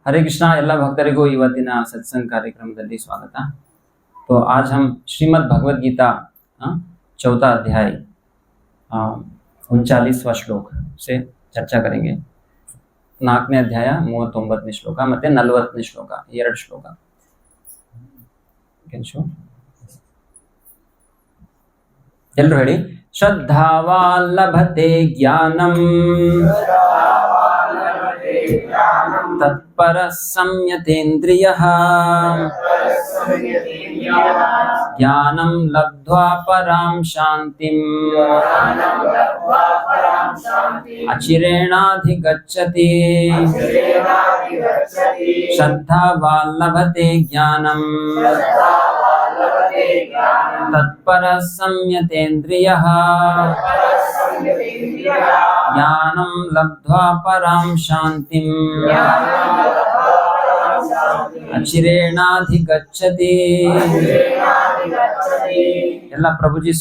हरे कृष्णा ಎಲ್ಲ ಭಕ್ತರಿಗೂ ಇವತ್ತಿನ सत्संग ಕಾರ್ಯಕ್ರಮದಲ್ಲಿ स्वागत। तो आज हम श्रीमद् भगवद गीता चौथा अध्याय 39वां श्लोक से चर्चा करेंगे। 4ನೇ ಅಧ್ಯಾಯ 39ನೇ ಶ್ಲೋಕ ಮತ್ತೆ 40ನೇ ಶ್ಲೋಕ, ಎರಡು ಶ್ಲೋಕ। ಎಲ್ಲರೂ ಹೇಳಿ, ಶ್ರದ್ಧಾವಾನ್ ಲಭತೆ ಜ್ಞಾನಂ तत्पर संयतेन्द्रियः ज्ञानं लब्ध्वा परां शान्तिम् अचिरेणाधिगच्छति। श्रद्धावान् लभते ज्ञानं तत्पर संयतेन्द्रियः ज्ञानं लब्ध्वा परां शान्तिम् अचिरेणाधिगच्छति। ಎಲ್ಲ ಪ್ರಭುಜಿ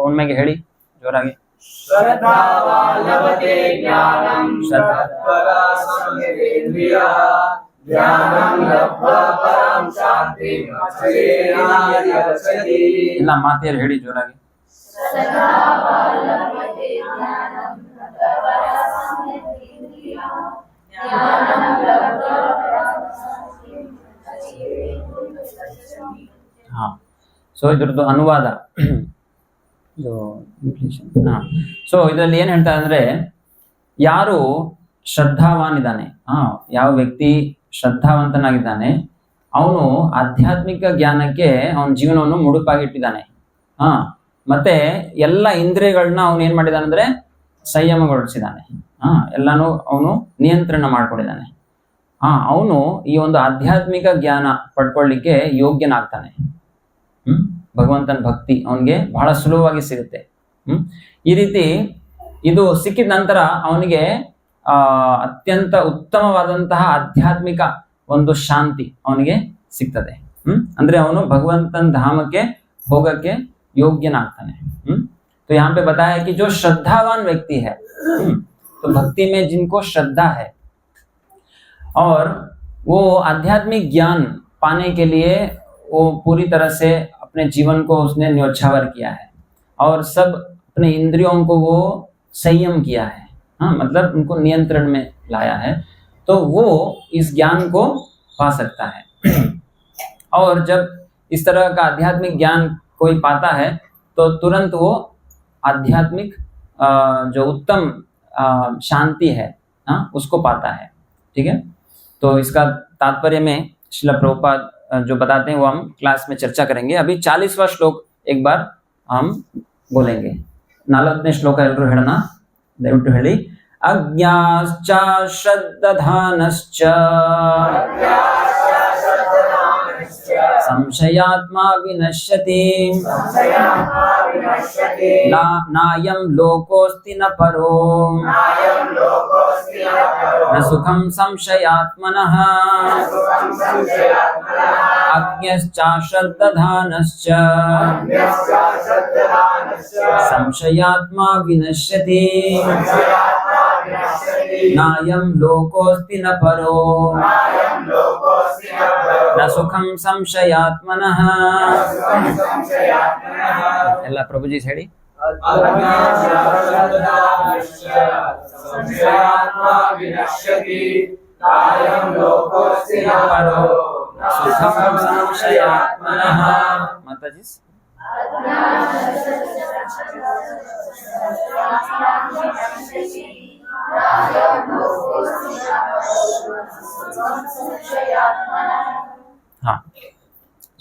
ಒಮ್ಮೆಗೆ ಹೇಳಿ ಜೋರಾಗಿ। ಶ್ರದ್ಧಾವಾನ್ ಲಭತೆ ಜ್ಞಾನಂ ತತ್ಪರ ಸಂಯತೇಂದ್ರಿಯಃ ಜ್ಞಾನಂ ಲಬ್ಧ್ವಾ ಪರಾಂ ಶಾಂತಿಂ ಅಚಿರೇಣಾಧಿಗಚ್ಚತಿ। ಎಲ್ಲ ಮಾತೆಯರು ಹೇಳಿ ಜೋರಾಗಿ। ಶ್ರದ್ಧಾವಾನ್ ಲಭತೆ ಜ್ಞಾನಂ ತತ್ಪರ ಸಂಯತೇಂದ್ರಿಯಃ ಜ್ಞಾನಂ ಲಬ್ಧ್ವಾ ಪರಾಂ ಶಾಂತಿಂ ಅಚಿರೇಣಾಧಿಗಚ್ಚತಿ। हाँ, ಸೊ ಇದ್ರದ್ದು ಅನುವಾದ ಸೊ ಇದರಲ್ಲಿ ಏನ್ ಹೇಳ್ತಾರೆ ಅಂದ್ರೆ, ಯಾರು ಶ್ರದ್ಧಾವಾನ್ ಇದ್ದಾನೆ, ಯಾವ ವ್ಯಕ್ತಿ ಶ್ರದ್ಧಾವಂತನಾಗಿದ್ದಾನೆ ಅವನು ಆಧ್ಯಾತ್ಮಿಕ ಜ್ಞಾನಕ್ಕೆ ಅವನ ಜೀವನವನ್ನು ಮುಡುಪಾಗಿಟ್ಟಿದ್ದಾನೆ। ಮತ್ತೆ ಎಲ್ಲ ಇಂದ್ರಿಯಗಳನ್ನ ಅವನು ಏನ್ ಮಾಡಿದಾನೆ ಅಂದ್ರೆ ಸಂಯಮಗೊಳಿಸಿದ್ದಾನೆ, ಎಲ್ಲಾನು ಅವನು ನಿಯಂತ್ರಣ ಮಾಡ್ಕೊಂಡಿದ್ದಾನೆ। ಅವನು ಈ ಒಂದು ಆಧ್ಯಾತ್ಮಿಕ ಜ್ಞಾನ ಪಡ್ಕೊಳ್ಳಿಕ್ಕೆ ಯೋಗ್ಯನಾಗ್ತಾನೆ। ಭಗವಂತನ ಭಕ್ತಿ ಅವನಿಗೆ ಬಹಳ ಸುಲಭವಾಗಿ ಸಿಗುತ್ತೆ। ಈ ರೀತಿ ಇದು ಸಿಕ್ಕಿದ ನಂತರ ಅವನಿಗೆ ಅತ್ಯಂತ ಉತ್ತಮವಾದಂತಹ ಆಧ್ಯಾತ್ಮಿಕ ಒಂದು ಶಾಂತಿ ಅವನಿಗೆ ಸಿಗ್ತದೆ। ಅಂದ್ರೆ ಅವನು ಭಗವಂತನ ಧಾಮಕ್ಕೆ ಹೋಗಕ್ಕೆ योग्यनाಗ್ತಾನೆ। तो यहाँ पे बताया कि जो श्रद्धावान व्यक्ति है, तो भक्ति में जिनको श्रद्धा है और वो आध्यात्मिक ज्ञान पाने के लिए वो पूरी तरह से अपने जीवन को उसने न्योछावर किया है और सब अपने इंद्रियों को वो संयम किया है, मतलब उनको नियंत्रण में लाया है, तो वो इस ज्ञान को पा सकता है। और जब इस तरह का आध्यात्मिक ज्ञान कोई पाता है तो तुरंत वो आध्यात्मिक जो उत्तम शांति है उसको पाता है। ठीक है, तो इसका तात्पर्य में श्रील प्रभुपाद जो बताते हैं वो हम क्लास में चर्चा करेंगे। अभी 40वां श्लोक एक बार हम बोलेंगे। 40ನೇ ಶ್ಲೋಕ ಎಲ್ಲರೂ ಹೇಳೋಣ, ದಯವಿಟ್ಟು ಹೇಳಿ। ಅಜ್ಞಾಶ್ಚ ಶ್ರದ್ಧಾನಶ್ಚ ಸಂಶಯಾತ್ಮ ವಿನಶ್ಯತಿ ನಾಯಂ ಲೋಕೋಸ್ತಿ ನ ಪರೋ ನ ಸುಖಂ ಸಂಶಯಾತ್ಮನಃ ಅಜ್ಞಶ್ಚ ಶ್ರದ್ಧಾನಶ್ಚ ಸಂಶಯಾತ್ಮ ವಿನಶ್ಯತಿ ನಾಯಂ ಲೋಕೋಸ್ತಿ ನ ಪರೋ ನ ಸುಖಂ ಸಂಶಯಾತ್ಮನಃ। ಎಲ್ಲ ಪ್ರಭುಜಿ ಹೇಳಿ। ಮಾತಾಜಿ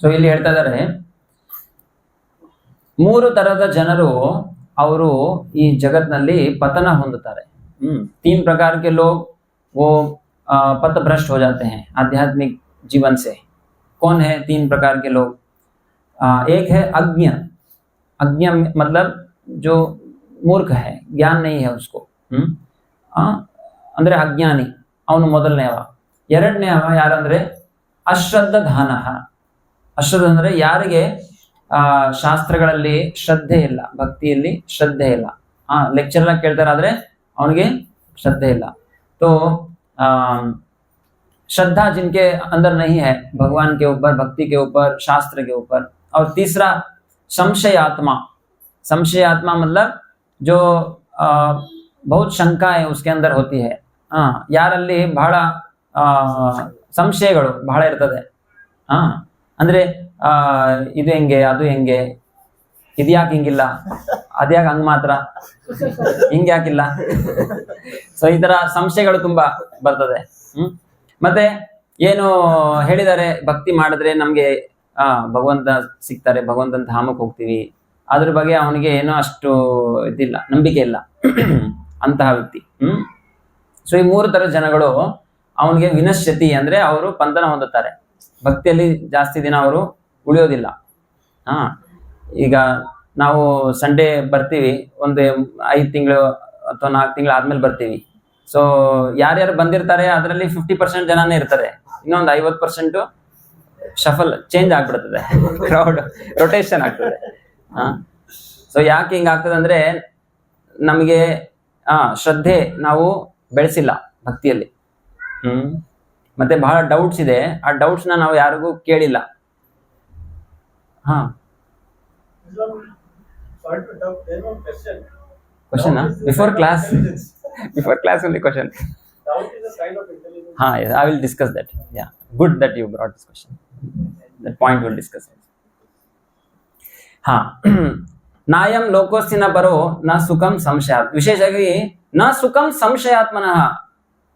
ಸೊ ಇಲ್ಲಿ ಹೇಳ್ತಾ ಇದ್ದಾರೆ, 3 ತರದ ಜನರು ಅವರು ಈ ಜಗತ್ನಲ್ಲಿ ಪತನ ಹೊಂದುತ್ತಾರೆ। 3 प्रकार के लोग वो पथभ्रष्ट हो जाते हैं आध्यात्मिक जीवन से। कौन है 3 प्रकार के लोग? एक है अज्ञ, अज्ञ मतलब जो मूर्ख है, ज्ञान नहीं है उसको, ಅಂದ್ರೆ ಅಜ್ಞಾನಿ, ಅವನು ಮೊದಲನೇವ। ಎರಡನೇವ ಯಾರಂದ್ರೆ ಅಶ್ರದ್ಧಾನಃ। ಅಶ್ರದ್ಧ ಅಂದ್ರೆ ಯಾರಿಗೆ ಶಾಸ್ತ್ರಗಳಲ್ಲಿ ಶ್ರದ್ಧೆ ಇಲ್ಲ, ಭಕ್ತಿಯಲ್ಲಿ ಶ್ರದ್ಧೆ ಇಲ್ಲ, ಲೆಕ್ಚರ್ ಎಲ್ಲ ಕೇಳ್ತಾರಾದ್ರೆ ಅವನಿಗೆ ಶ್ರದ್ಧೆ ಇಲ್ಲ। तो श्रद्धा जिनके अंदर नहीं है भगवान के ऊपर, भक्ति के ऊपर, शास्त्र के ऊपर। और तीसरा संशयात्मा। संशयात्मा मतलब जो बहुत शंकाएं उसके अंदर होती है। ಯಾರಲ್ಲಿ ಬಹಳ ಸಂಶಯಗಳು ಬಹಳ ಇರ್ತದೆ। ಅಂದ್ರೆ ಇದು ಹೆಂಗೆ, ಅದು ಹೆಂಗೆ, ಇದ್ಯಾಕೆ ಹಿಂಗಿಲ್ಲ, ಅದ್ಯಾಕೆ ಹಂಗ್ ಮಾತ್ರ, ಹಿಂಗೆ ಯಾಕಿಲ್ಲ, ಸೊ ಈ ತರ ಸಂಶಯಗಳು ತುಂಬಾ ಬರ್ತದೆ। ಮತ್ತೆ ಏನು ಹೇಳಿದ್ದಾರೆ, ಭಕ್ತಿ ಮಾಡಿದ್ರೆ ನಮ್ಗೆ ಭಗವಂತ ಸಿಗ್ತಾರೆ, ಭಗವಂತನ ಧಾಮಕ್ಕೆ ಹೋಗ್ತೀವಿ, ಅದ್ರ ಬಗ್ಗೆ ಅವನಿಗೆ ಏನೋ ಅಷ್ಟು ಇದಿಲ್ಲ, ನಂಬಿಕೆ ಇಲ್ಲ ಅಂತಹ ವ್ಯಕ್ತಿ। ಸೊ ಈ ಮೂರು ತರ ಜನಗಳು ಅವನಿಗೆ ವಿನಶ್ಯತಿ ಅಂದ್ರೆ ಅವರು ಪಂಥನ ಹೊಂದುತ್ತಾರೆ, ಭಕ್ತಿಯಲ್ಲಿ ಜಾಸ್ತಿ ದಿನ ಅವರು ಉಳಿಯೋದಿಲ್ಲ। ಈಗ ನಾವು ಸಂಡೇ ಬರ್ತೀವಿ, ಒಂದು 5 ತಿಂಗಳು ಅಥವಾ 4 ತಿಂಗಳು ಆದ್ಮೇಲೆ ಬರ್ತೀವಿ। ಸೊ ಯಾರ್ಯಾರು ಬಂದಿರ್ತಾರೆ ಅದರಲ್ಲಿ 50% ಜನನೇ ಇರ್ತಾರೆ, ಇನ್ನೊಂದು 50% ಶಫಲ್ ಚೇಂಜ್ ಆಗ್ಬಿಡ್ತದೆ, ಕ್ರೌಡ್ ರೊಟೇಷನ್ ಆಗ್ತದೆ। ಸೊ ಯಾಕೆ ಹಿಂಗ ಆಗ್ತದೆ ಅಂದ್ರೆ ನಮಗೆ ಶ್ರದ್ಧೆ ನಾವು ಬೆಳೆಸಿಲ್ಲ ಭಕ್ತಿಯಲ್ಲಿ। ಮತ್ತೆ ಬಹಳ ಡೌಟ್ಸ್ ಇದೆ, ಆ ಡೌಟ್ಸ್ ನಾವು ಯಾರಿಗೂ ಕೇಳಿಲ್ಲ। Question before class, before class only question. Doubt is a sign of intelligence. Yes, I will discuss that. Yeah, good that you brought this question. That point we'll discuss. ನಾಯಂ ಲೋಕೋಸ್ತಿನ Paro ನ ಸುಖಂ ಸಂಶಯಾತ್, ವಿಶೇಷವಾಗಿ ನ ಸುಖಂ ಸಂಶಯಾತ್ಮನಃ।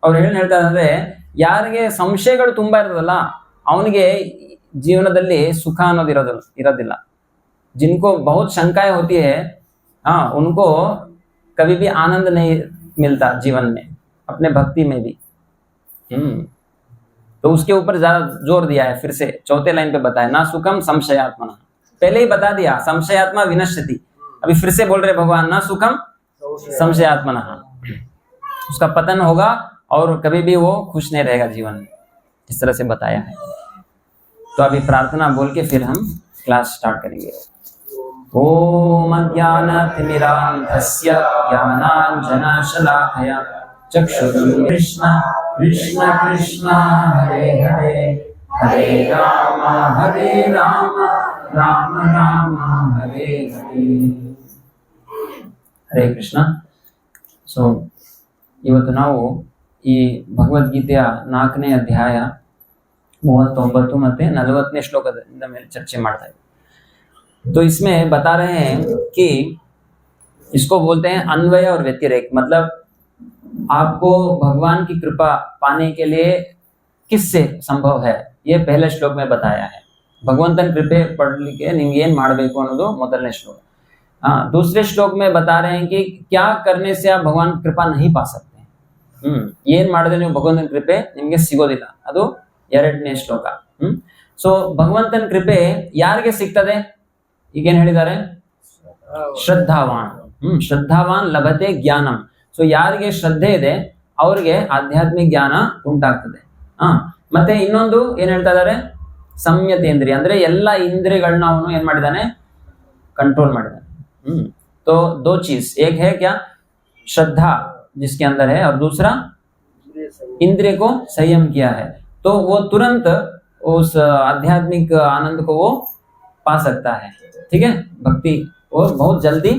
ಅವ್ರು ಹೇಳ್ತಾ ಅಂದ್ರೆ ಯಾರಿಗೆ ಸಂಶಯಗಳು ತುಂಬಾ ಇರೋದಲ್ಲ ಅವನಿಗೆ ಜೀವನದಲ್ಲಿ ಸುಖ ಅನ್ನೋದು ಇರೋದಿಲ್ಲ। जिनको बहुत शंकाएं होती है, उनको कभी भी आनंद नहीं मिलता जीवन में, अपने भक्ति में भी। तो उसके ऊपर ज्यादा जोर दिया है, फिर से चौथे लाइन पे बताया ना सुखम संशयात्मना। पहले ही बता दिया संशयात्मा विनश्यति, अभी फिर से बोल रहे भगवान ना सुखम संशयात्मना, उसका पतन होगा और कभी भी वो खुश नहीं रहेगा जीवन में, इस तरह से बताया है। तो अभी प्रार्थना बोल के फिर हम क्लास स्टार्ट करेंगे। ओम अज्ञानतिमिरान्धस्य ज्ञानाञ्जनशलाकया चक्षुरुन्मिलितं कृष्ण कृष्ण कृष्ण हरे हरे, हरे राम राम राम हरे हरे, ಹರೇ ಕೃಷ್ಣ। ಸೊ ಇವತ್ತು ನಾವು ಈ ಭಗವದ್ಗೀತೆಯ 4ನೇ ಅಧ್ಯಾಯ 39 ಮತ್ತೆ 40ನೇ ಶ್ಲೋಕದಿಂದ ಮೇಲೆ ಚರ್ಚೆ ಮಾಡ್ತಾ ಇದ್ದೀವಿ। तो इसमें बता रहे हैं कि इसको बोलते हैं अन्वय और व्यतिरेक, मतलब आपको भगवान की कृपा पाने के लिए किससे संभव है, ये पहले श्लोक में बताया है। भगवंतन कृपे पढ़लिಕ್ಕೆ ನಿಮಗೆ ಏನು ಮಾಡಬೇಕು ಅನ್ನೋದು ಮೊದಲನೇ ಶ್ಲೋಕ। दूसरे श्लोक में बता रहे हैं कि क्या करने से आप भगवान कृपा नहीं पा सकते, ಏನ್ ಮಾಡಿದ್ರೆ ನೀವು ಭಗವಂತನ ಕೃಪೆ ನಿಮಗೆ ಸಿಗೋದಿಲ್ಲ, ಅದು 2ನೇ ಶ್ಲೋಕ। ಸೊ ಭಗವಂತನ ಕೃಪೆ ಯಾರಿಗೆ ಸಿಗ್ತದೆ, ಈಗೇನ್ ಹೇಳಿದ್ದಾರೆ, ಶ್ರದ್ಧಾವಾನ್, ಶ್ರದ್ಧಾವಾನ್ ಲಭತೆ ಜ್ಞಾನಂ। ಸೊ ಯಾರಿಗೆ ಶ್ರದ್ಧೆ ಇದೆ ಅವ್ರಿಗೆ ಆಧ್ಯಾತ್ಮಿಕ ಜ್ಞಾನ ಉಂಟಾಗ್ತದೆ। ಮತ್ತೆ ಇನ್ನೊಂದು ಏನ್ ಹೇಳ್ತಾ ಇದ್ದಾರೆ, ಸಂಯತೇಂದ್ರಿಯ, ಅಂದ್ರೆ ಎಲ್ಲ ಇಂದ್ರಿಯಗಳನ್ನ ಅವನು ಏನ್ ಮಾಡಿದಾನೆ, कंट्रोल ಮಾಡಿದಾನೆ। तो 2 चीज, एक है क्या, श्रद्धा जिसके अंदर है, और दूसरा इंद्रिय को संयम किया है, तो वो तुरंत उस आध्यात्मिक आनंद को वो पा सकता है। ठीक है, भक्ति वो बहुत जल्दी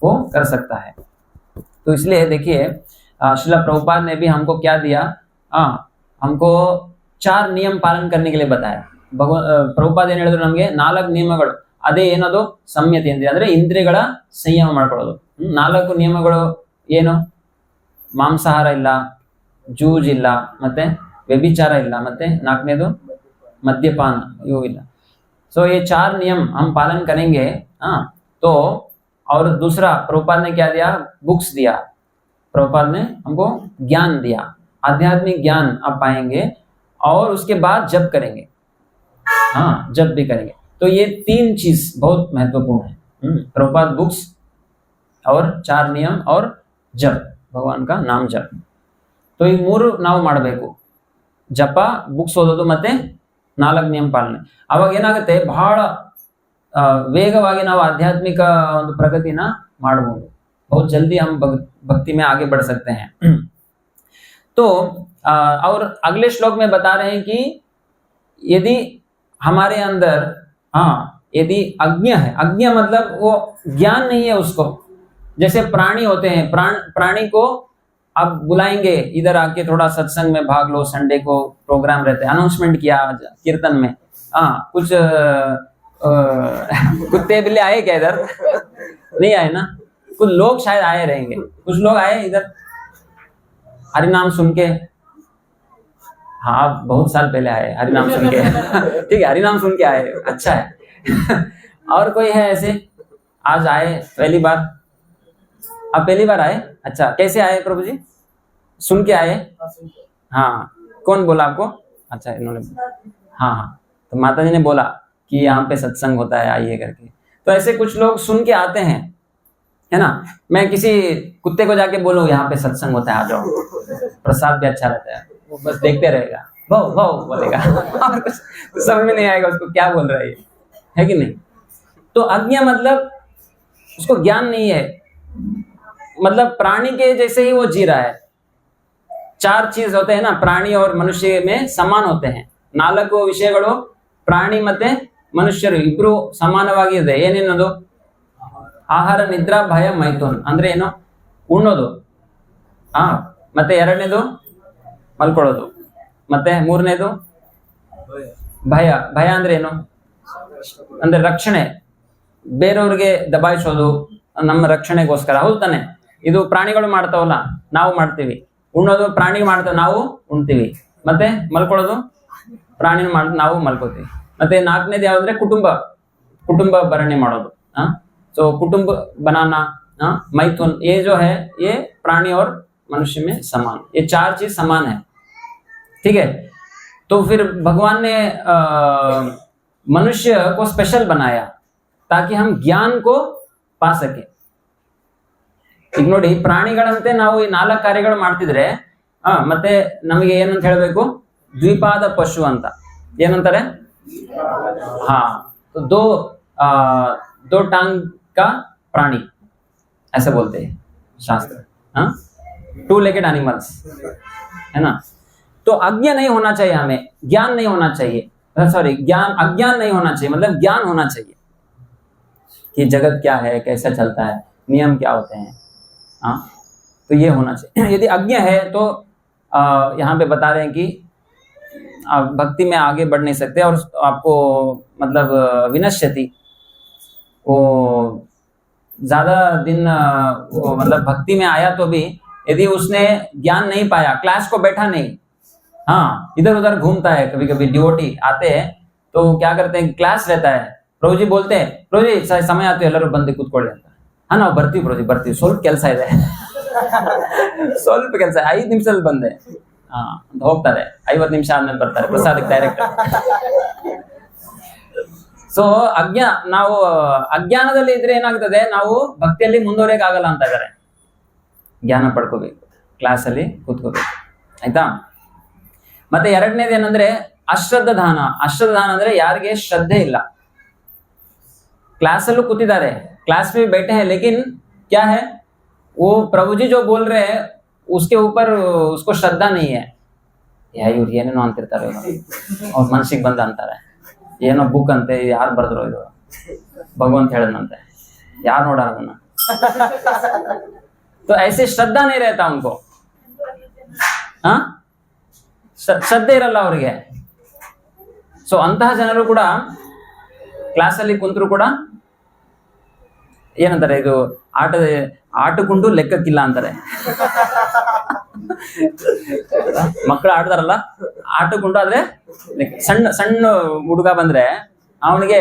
वो कर सकता है। तो इसलिए देखिए श्रील प्रभुपाद ने भी हमको क्या दिया, हमको 4 नियम पालन करने के लिए बताया। ಪ್ರಭುಪಾದ ಏನ್ ಹೇಳಿದ್ರು, ನಮಗೆ 4 ನಿಯಮಗಳು, ಅದೇ ಏನದು ಸಂಯತೇಂದ್ರಿಯ, ಅಂದ್ರೆ ಇಂದ್ರಿಯಗಳ ಸಂಯಮ ಮಾಡ್ಕೊಳ್ಳೋದು। 4 ನಿಯಮಗಳು ಏನು, ಮಾಂಸಾಹಾರ ಇಲ್ಲ, ಜೂಜ್ ಇಲ್ಲ, ಮತ್ತೆ ವ್ಯಭಿಚಾರ ಇಲ್ಲ, ಮತ್ತೆ 4ನೇದು मद्यपान, यो ಇಲ್ಲ। सो ये 4 नियम हम पालन करेंगे। तो और दूसरा प्रभुपाद ने क्या दिया, बुक्स दिया, प्रभुपाद ने हमको ज्ञान दिया, आध्यात्मिक ज्ञान आप पाएंगे, और उसके बाद जप करेंगे, जप भी करेंगे। तो ये 3 चीज बहुत महत्वपूर्ण है, प्रभुपाद बुक्स और 4 नियम और जप, भगवान का नाम जप। तो ಈ 3 ನಾವು ಮಾಡಬೇಕು, ಜಪ, ಬುಕ್ಸ್ ಓದೋದು ಮತ್ತೆ 4 ನಿಯಮ ಪಾಲನೆ। ಅವಾಗ ಏನಾಗುತ್ತೆ, ಬಹಳ ವೇಗವಾಗಿ ನಾವು ಆಧ್ಯಾತ್ಮಿಕ ಒಂದು ಪ್ರಗತಿನ ಮಾಡಬಹುದು, बहुत जल्दी हम भक्ति में आगे बढ़ सकते हैं। तो और अगले श्लोक में बता रहे हैं कि यदि हमारे अंदर यदि अज्ञ है, अज्ञ मतलब वो ज्ञान नहीं है उसको, जैसे प्राणी होते हैं, प्राणी को आप बुलाएंगे इधर आके थोड़ा सत्संग में भाग लो, संडे को प्रोग्राम रहते हैं, अनाउंसमेंट किया कीर्तन में, कुछ कुत्ते बिल्ले आए क्या इधर? नहीं आए ना, कुछ लोग शायद आए रहेंगे, कुछ लोग आए इधर हरिनाम सुन के, हाँ बहुत साल पहले आए हरिनाम सुन के ठीक है, हरिनाम सुन के आए, अच्छा है और कोई है ऐसे आज आए पहली बार? आप पहली बार आए? अच्छा, कैसे आए प्रभु जी? सुन के आए? हाँ, कौन बोला आपको? अच्छा, इन्होंने, हाँ, तो माता जी ने बोला कि यहाँ पे सत्संग होता है, आइए करके। तो ऐसे कुछ लोग सुन के आते हैं, है ना। मैं किसी कुत्ते को जाके बोलूं यहाँ पे सत्संग होता है, आ जाओ, प्रसाद भी अच्छा रहता है, वो बस देखते रहेगा, भाव भाव बोलेगा और कुछ समझ में नहीं आएगा उसको क्या बोल रहा है कि नहीं। तो अज्ञा मतलब उसको ज्ञान नहीं है, मतलब प्राणी के जैसे ही वो जी रहा है। चार चीज होते हैं ना, प्राणी और मनुष्य में समान होते हैं। 4 ವಿಷಯಗಳು ಪ್ರಾಣಿ ಮತ್ತೆ ಮನುಷ್ಯರು ಇಬ್ರು ಸಮಾನವಾಗಿದೆ. ಏನೇನದು? ಆಹಾರ, ನಿದ್ರಾ, ಭಯ, ಮೈಥುನ್ ಅಂದ್ರೆ ಏನು? ಉಣ್ಣೋದು, ಮತ್ತೆ 2ನೇದು ಮಲ್ಕೊಳ್ಳೋದು, ಮತ್ತೆ 3ನೇದು ಭಯ. ಭಯ ಅಂದ್ರೆ ಏನು? ಅಂದ್ರೆ ರಕ್ಷಣೆ, ಬೇರೆಯವ್ರಿಗೆ ದಬಾಯಿಸೋದು ನಮ್ಮ ರಕ್ಷಣೆಗೋಸ್ಕರ, ಹೌದು ತಾನೆ? ಇದು ಪ್ರಾಣಿಗಳು ಮಾಡ್ತಾವಲ್ಲ, ನಾವು ಮಾಡ್ತೀವಿ. ಉಣ್ಣೋದು ಪ್ರಾಣಿ ಮಾಡ್ತಾವ, ನಾವು ಉಣ್ತೀವಿ. ಮತ್ತೆ ಮಲ್ಕೊಳ್ಳೋದು ಪ್ರಾಣಿ ನಾವು ಮಲ್ಕೋತೀವಿ. ಮತ್ತೆ 4ನೇದು ಯಾವ್ದಂದ್ರೆ ಕುಟುಂಬ ಭರಣೆ ಮಾಡೋದು. तो कुटुंब बनाना, मैथुन, ये जो है ये प्राणी और मनुष्य में समान, ये 4 चीज समान है, ठीक है। तो फिर भगवान ने मनुष्य को स्पेशल बनाया ताकि हम ज्ञान को पा सके. ಈಗ ನೋಡಿ, ಪ್ರಾಣಿಗಳಂತೆ ನಾವು ಈ 4 ಕಾರ್ಯಗಳು ಮಾಡ್ತಿದ್ರೆ ಮತ್ತೆ ನಮಗೆ ಏನಂತ ಹೇಳಬೇಕು? ದ್ವಿಪಾದ ಪಶು ಅಂತ ಏನಂತಾರೆ? तो दो टांग का प्राणी ऐसे बोलते हैं शास्त्र, 2-legged animals, है ना। तो अज्ञा नहीं होना चाहिए, हमें ज्ञान नहीं होना चाहिए, सॉरी अज्ञान नहीं होना चाहिए, मतलब ज्ञान होना चाहिए कि जगत क्या है, कैसा चलता है, नियम क्या होते हैं, तो ये होना चाहिए। यदि अज्ञा है तो यहाँ पे बता रहे हैं कि आप भक्ति में आगे बढ़ नहीं सकते, और आपको मतलब विनश्यति, वो ज्यादा दिन वो मतलब भक्ति में आया तो भी यदि उसने ज्ञान नहीं पाया, क्लास को बैठा नहीं, इधर उधर घूमता है, कभी कभी डिवोटी आते हैं तो क्या करते हैं, क्लास रहता है, प्रभु जी बोलते हैं, प्रभु जी समय आते ಎಲ್ಲರೂ ಬಂದು ಕೂತ್ಕೊಳ್ಳಿ ಅಂತ, ನಾವು ಬರ್ತೀವಿ ಪ್ರಭು ಜಿ, ಬರ್ತೀವಿ, ಸ್ವಲ್ಪ ಕೆಲಸ ಇದೆ ಸ್ವಲ್ಪ ಕೆಲಸ, 5 ನಿಮಿಷದಲ್ಲಿ ಬಂದೆ, ಹೋಗ್ತಾರೆ, 50 ನಿಮಿಷ ಆದ್ಮೇಲೆ ಬರ್ತಾರೆ ಪ್ರಸಾದಕ್ಕೆ ಡೈರೆಕ್ಟ್. ಸೊ ನಾವು ಅಜ್ಞಾನದಲ್ಲಿ ಇದ್ರೆ ಏನಾಗ್ತದೆ, ನಾವು ಭಕ್ತಿಯಲ್ಲಿ ಮುಂದುವರಿಯಕ್ ಆಗಲ್ಲ ಅಂತ ಇದ್ದಾರೆ. ಜ್ಞಾನ ಪಡ್ಕೋಬೇಕು, ಕ್ಲಾಸಲ್ಲಿ ಕೂತ್ಕೋಬೇಕು, ಆಯ್ತಾ. ಮತ್ತೆ 2ನೇದು ಏನಂದ್ರೆ ಅಶ್ರದ್ಧಾನ. ಅಶ್ರದ್ಧಾನ ಅಂದ್ರೆ ಯಾರಿಗೆ ಶ್ರದ್ಧೆ ಇಲ್ಲ, ಕ್ಲಾಸಲ್ಲೂ ಕೂತಿದ್ದಾರೆ, क्लास में बैठे हैं, लेकिन क्या है, वो प्रभु जी जो बोल रहे हैं उसके ऊपर उसको श्रद्धा नहीं है. ಇವ್ರು ಏನೇನೋ ಅಂತಿರ್ತಾರೆ ಅವ್ರ ಮನಸ್ಸಿಗೆ ಬಂದ ಅಂತಾರೆ, ಏನೋ ಬುಕ್ ಅಂತೆ, ಯಾರು ಬರೆದ್ರು ಇದು ಭಗವಂತ ಹೇಳದಂತೆ, ಯಾರು ನೋಡಾರ ಅದನ್ನ. तो ऐसे श्रद्धा नहीं रहता उनको, ಶ್ರದ್ಧೆ ಇರಲ್ಲ ಅವರಿಗೆ. ಸೊ ಅಂತಹ ಜನರು ಕೂಡ ಕ್ಲಾಸಲ್ಲಿ ಕುಂತರು ಕೂಡ ಏನಂತಾರೆ, ಇದು ಆಟಕೊಂಡು ಲೆಕ್ಕಕ್ಕಿಲ್ಲ ಅಂತಾರೆ. ಮಕ್ಕಳು ಆಡ್ತಾರಲ್ಲ, ಆಟಕೊಂಡು ಆದ್ರೆ ಸಣ್ಣ ಹುಡುಗ ಬಂದ್ರೆ ಅವನಿಗೆ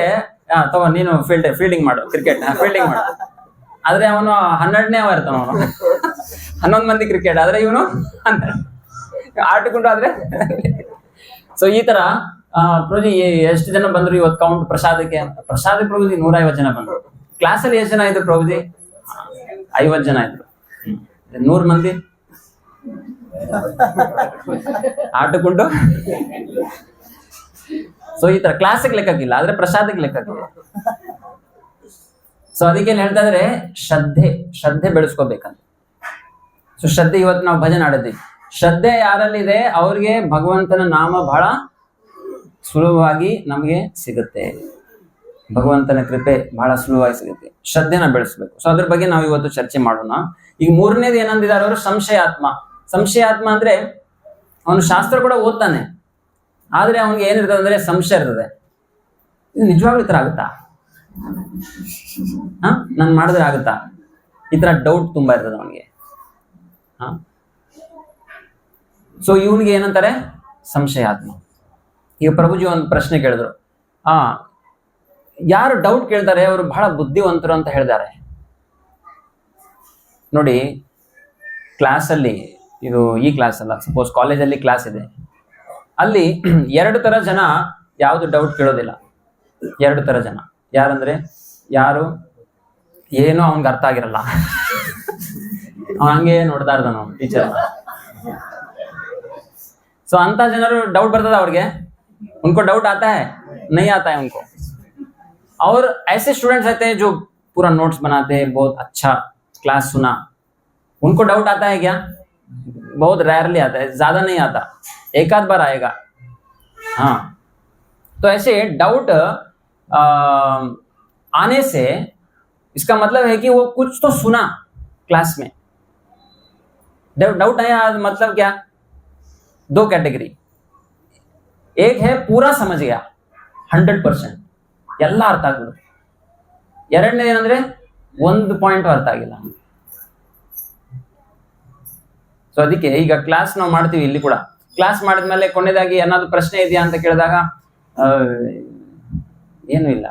ತಗೋ ನೀನು ಫೀಲ್ಡಿಂಗ್ ಮಾಡು, ಕ್ರಿಕೆಟ್ ಫೀಲ್ಡಿಂಗ್ ಮಾಡು, ಆದ್ರೆ ಅವನು 12ನೇ ಇರ್ತಾನ, ಅವನು 11 ಮಂದಿ ಕ್ರಿಕೆಟ್ ಆದ್ರೆ ಇವನು ಆಟಕೊಂಡು ಆದ್ರೆ. ಸೊ ಈ ತರ ಪ್ರಭುಜಿ ಎಷ್ಟು ಜನ ಬಂದ್ರು ಇವತ್ತು ಕೌಂಟ್ ಪ್ರಸಾದಕ್ಕೆ? ಪ್ರಸಾದಕ್ಕೆ ಪ್ರಭುಜಿ 150 ಜನ ಬಂದ್ರು. ಕ್ಲಾಸಲ್ಲಿ ಎಷ್ಟು ಜನ ಇದ್ರು ಪ್ರಭುಜಿ? 50 ಜನ ಇದ್ರು. 100 ಮಂದಿ ಆಟಕೊಂಡು. ಸೊ ಈ ತರ ಕ್ಲಾಸಿಗೆ ಲೆಕ್ಕಕ್ಕಿಲ್ಲ, ಆದ್ರೆ ಪ್ರಸಾದಕ್ಕೆ ಲೆಕ್ಕಕ್ಕಿಲ್ಲ. ಸೊ ಅದಕ್ಕೆ ಏನ್ ಹೇಳ್ತಾ ಇದ್ರೆ, ಶ್ರದ್ಧೆ ಬೆಳೆಸ್ಕೋಬೇಕಂತ. ಸೊ ಶ್ರದ್ಧೆ, ಇವತ್ತು ನಾವು ಭಜನೆ ಆಡಿದ್ವಿ, ಶ್ರದ್ಧೆ ಯಾರಲ್ಲಿದೆ ಅವ್ರಿಗೆ ಭಗವಂತನ ನಾಮ ಬಹಳ ಸುಲಭವಾಗಿ ನಮಗೆ ಸಿಗುತ್ತೆ. ಭಗವಂತನ ಕೃಪೆ ಬಹಳ ಸುಲಭವಾಗಿ ಸಿಗುತ್ತೆ. ಶ್ರದ್ಧೆನ ಬೆಳೆಸ್ಬೇಕು. ಸೊ ಅದ್ರ ಬಗ್ಗೆ ನಾವು ಇವತ್ತು ಚರ್ಚೆ ಮಾಡೋಣ. ಈಗ ಮೂರನೇದು ಏನಂದಿದ್ದಾರೆ ಅವರು, ಸಂಶಯಾತ್ಮ. ಸಂಶಯಾತ್ಮ ಅಂದ್ರೆ ಅವನು ಶಾಸ್ತ್ರ ಕೂಡ ಓದ್ತಾನೆ, ಆದ್ರೆ ಅವನಿಗೆ ಏನಿರ್ತದೆ ಅಂದ್ರೆ ಸಂಶಯ ಇರ್ತದೆ. ಇದು ನಿಜವಾಗ್ಲೂ ಈ ತರ ಆಗುತ್ತಾ, ನಾನು ಮಾಡಿದ್ರೆ ಆಗುತ್ತಾ, ಈ ತರ ಡೌಟ್ ತುಂಬಾ ಇರ್ತದೆ ಅವನಿಗೆ. ಸೊ ಇವನಿಗೆ ಏನಂತಾರೆ, ಸಂಶಯಾತ್ಮ. ಈಗ ಪ್ರಭುಜಿ ಒಂದು ಪ್ರಶ್ನೆ ಕೇಳಿದ್ರು, ಯಾರು ಡೌಟ್ ಕೇಳ್ತಾರೆ ಅವರು ಬಹಳ ಬುದ್ಧಿವಂತರು ಅಂತ ಹೇಳಿದ್ದಾರೆ. ನೋಡಿ, ಕ್ಲಾಸಲ್ಲಿ, ಇದು ಈ ಕ್ಲಾಸ್ ಅಲ್ಲ, ಸಪೋಸ್ ಕಾಲೇಜಲ್ಲಿ ಕ್ಲಾಸ್ ಇದೆ, ಅಲ್ಲಿ 2 ತರ ಜನ ಯಾವುದು ಡೌಟ್ ಕೇಳೋದಿಲ್ಲ. 2 ತರ ಜನ ಯಾರಂದ್ರೆ, ಯಾರು ಏನೋ ಅವನ್ಗೆ ಅರ್ಥ ಆಗಿರಲ್ಲ, ಹಂಗೆ ನೋಡ್ತಾ ಇರ್ತಾನ ಟೀಚರ್. ಸೊ ಅಂತ ಜನರು ಡೌಟ್ बರ್ತದ ಅವ್ರಿಗೆ, उनको डाउट आता है, नहीं आता है उनको. और ऐसे स्टूडेंट्स रहते हैं जो पूरा नोट्स बनाते हैं, बहुत अच्छा क्लास सुना, उनको डाउट आता है क्या? बहुत रेयरली आता है, ज्यादा नहीं आता, एक आध बार आएगा. हाँ, तो ऐसे डाउट आने से इसका मतलब है कि वो कुछ तो सुना क्लास में. डाउट आया मतलब क्या, 2 कैटेगरी. एक है पूरा समझ गया 100%, ಎಲ್ಲ ಅರ್ಥ ಆಗ್ಬಿಡು. ಎರಡನೇದು ಏನಂದ್ರೆ 1 ಪಾಯಿಂಟ್ ಅರ್ಥ ಆಗಿಲ್ಲ. ಸೊ ಅದಕ್ಕೆ ಈಗ ಕ್ಲಾಸ್ ನಾವು ಮಾಡ್ತೀವಿ, ಇಲ್ಲಿ ಕೂಡ ಕ್ಲಾಸ್ ಮಾಡಿದ್ಮೇಲೆ ಕೊನೆಯದಾಗಿ ಏನಾದ್ರು ಪ್ರಶ್ನೆ ಇದೆಯಾ ಅಂತ ಕೇಳಿದಾಗ ಏನು ಇಲ್ಲ,